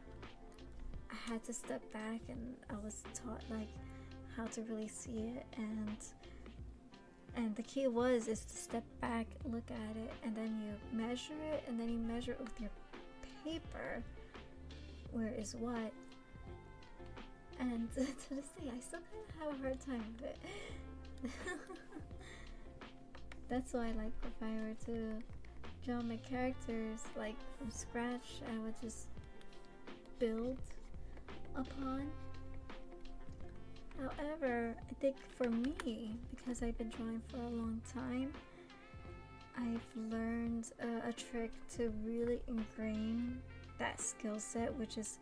I had to step back, and I was taught like how to really see it, and the key is to step back, look at it, and then you measure it, and then you measure it with your paper, where is what. And to this day, I still kind of have a hard time with it. That's why, like, if I were to draw my characters like from scratch, I would just build upon. However, I think for me, because I've been drawing for a long time, I've learned a trick to really ingrain that skill set, which is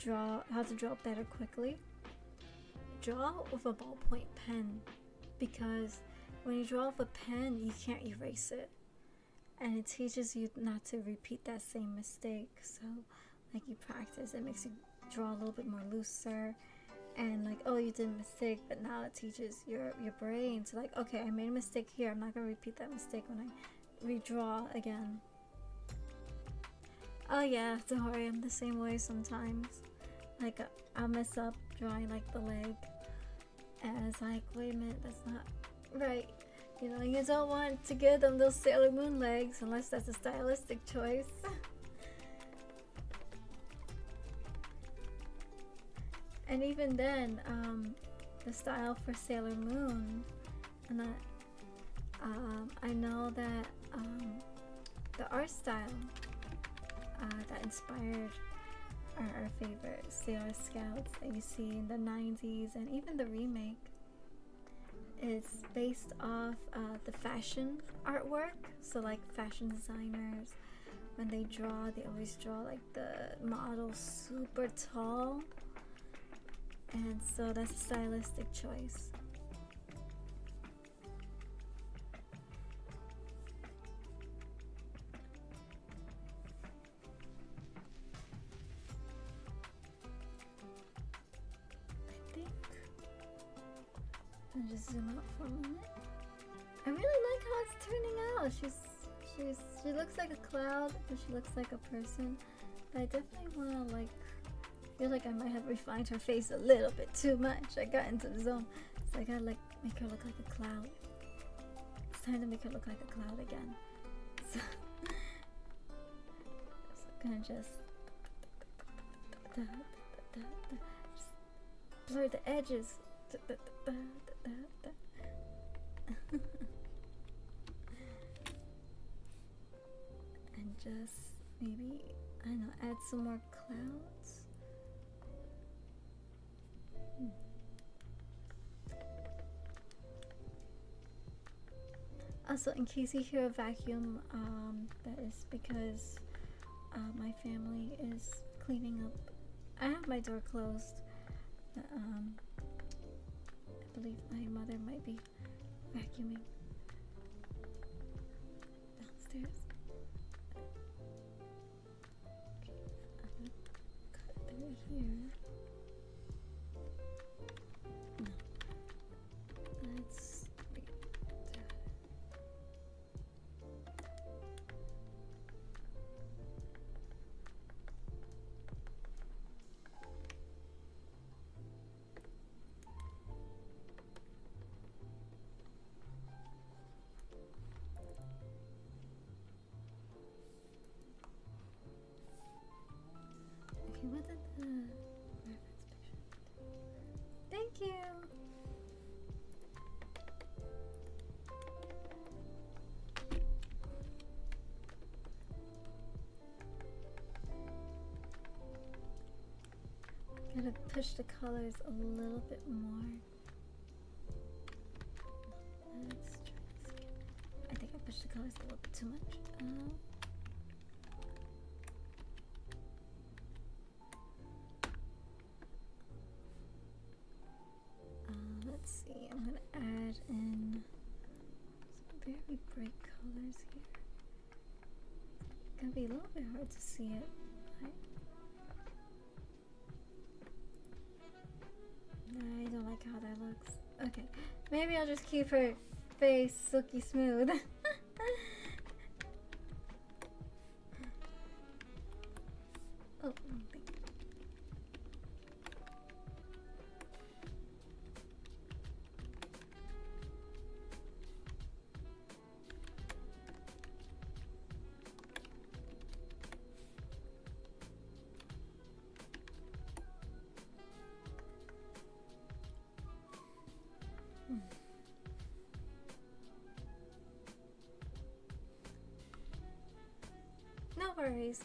how to draw better quickly. Draw with a ballpoint pen, because when you draw with a pen, you can't erase it, and it teaches you not to repeat that same mistake. So like, you practice, it makes you draw a little bit more looser, and like, oh, you did a mistake, but now it teaches your brain to like, okay, I made a mistake here, I'm not gonna repeat that mistake when I redraw again. Oh yeah, don't worry, I'm the same way sometimes. Like, I'll mess up drawing like the leg, and it's like, wait a minute, that's not right. You know, you don't want to give them those Sailor Moon legs unless that's a stylistic choice. And even then, the style for Sailor Moon, and I know that the art style that inspired our favorite Sailor Scouts that you see in the 90s and even the remake, is based off the fashion artwork. So like, fashion designers, when they draw, they always draw like the model super tall, and so that's a stylistic choice. And just zoom out for a moment. I really like how it's turning out. She looks like a cloud, but she looks like a person. But I definitely want to, like, feel like I might have refined her face a little bit too much. I got into the zone, so I gotta like make her look like a cloud. It's time to make her look like a cloud again. So I'm gonna just blur the edges. And just maybe, I don't know, add some more clouds. Also, in case you hear a vacuum, that is because my family is cleaning up. I have my door closed, but I believe my mother might be vacuuming downstairs. Okay, I'm gonna cut through here. No, let's read that. Okay, what did the reference picture? Thank you! Gotta push the colors a little bit more. Let's try this again. I think I pushed the colors a little bit too much. bright colors here. It's gonna be a little bit hard to see it, but I don't like how that looks. Okay, maybe I'll just keep her face silky smooth. Oh, thank you. No worries.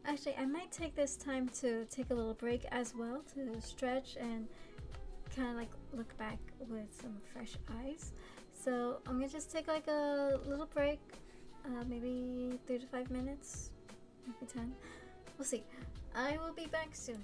Actually, I might take this time to take a little break as well to stretch and kind of like look back with some fresh eyes. So I'm gonna just take like a little break, maybe 3 to 5 minutes, maybe 10. We'll see. I will be back soon.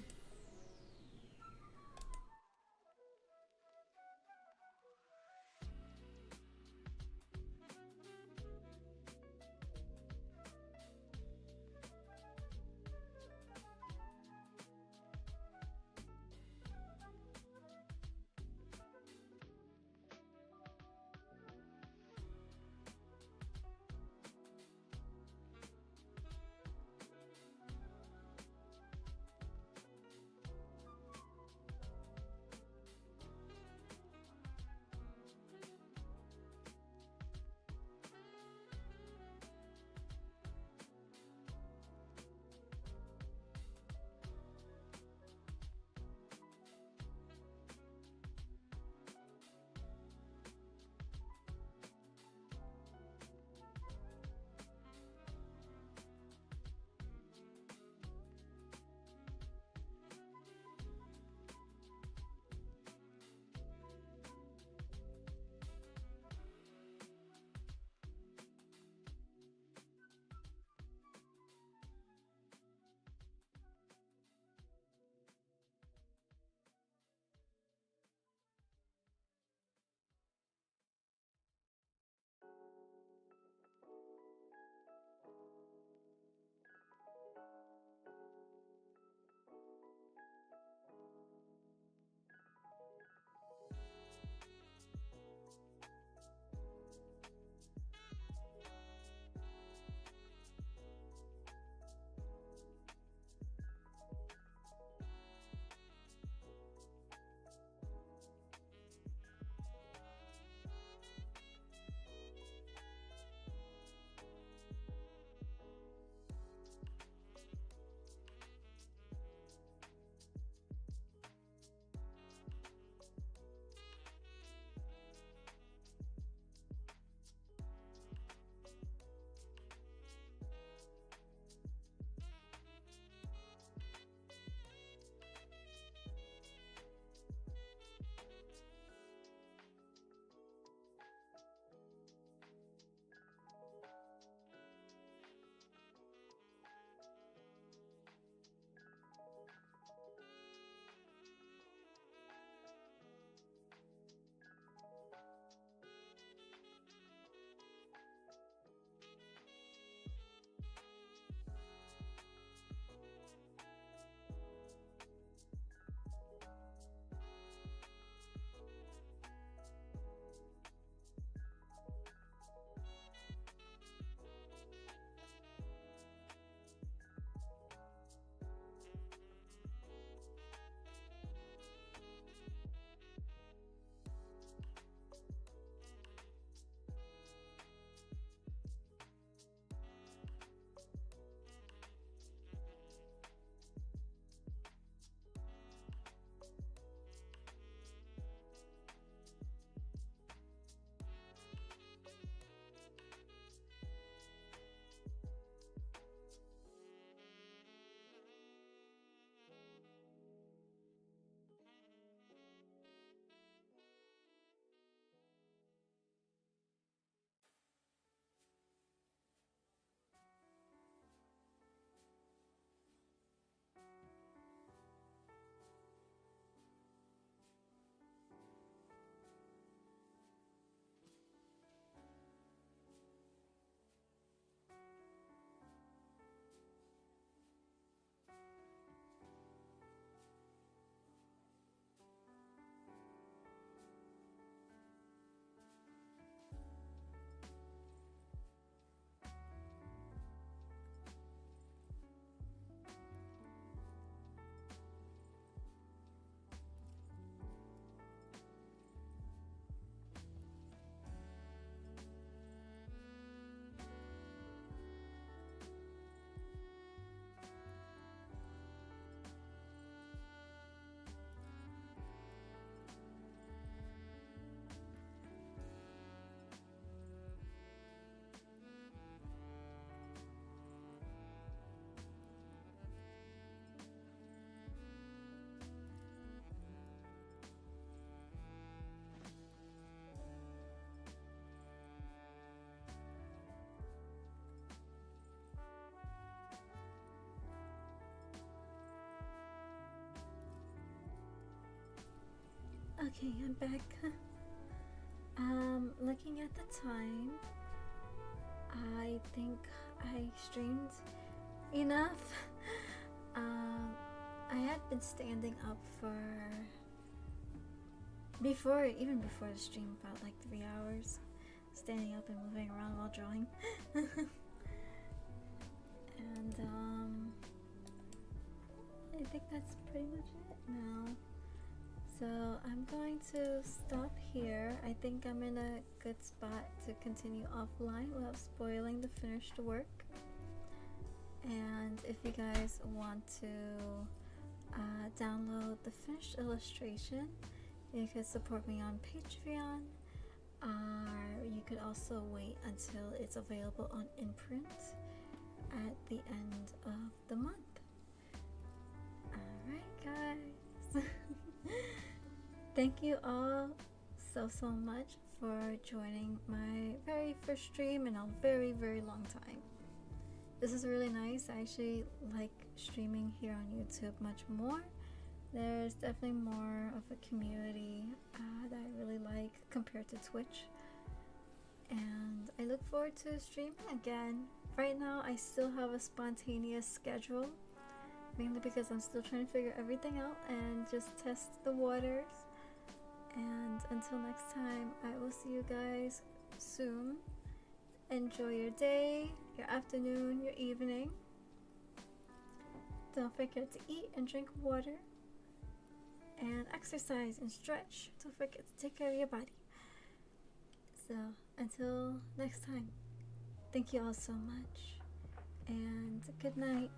Okay, I'm back. Looking at the time, I think I streamed enough. I had been standing up for even before the stream, about like 3 hours, standing up and moving around while drawing. And I think that's pretty much it now. So I'm going to stop here. I think I'm in a good spot to continue offline without spoiling the finished work. And if you guys want to download the finished illustration, you could support me on Patreon, or you could also wait until it's available on InPrnt at the end of the month. Alright guys, thank you all so much for joining my very first stream in a very long time. This is really nice. I actually like streaming here on YouTube much more. There's definitely more of a community that I really like compared to Twitch. And I look forward to streaming again. Right now I still have a spontaneous schedule, mainly because I'm still trying to figure everything out and just test the waters. And until next time, I will see you guys soon. Enjoy your day, your afternoon, your evening. Don't forget to eat and drink water, and exercise and stretch. Don't forget to take care of your body. So until next time, thank you all so much, and good night.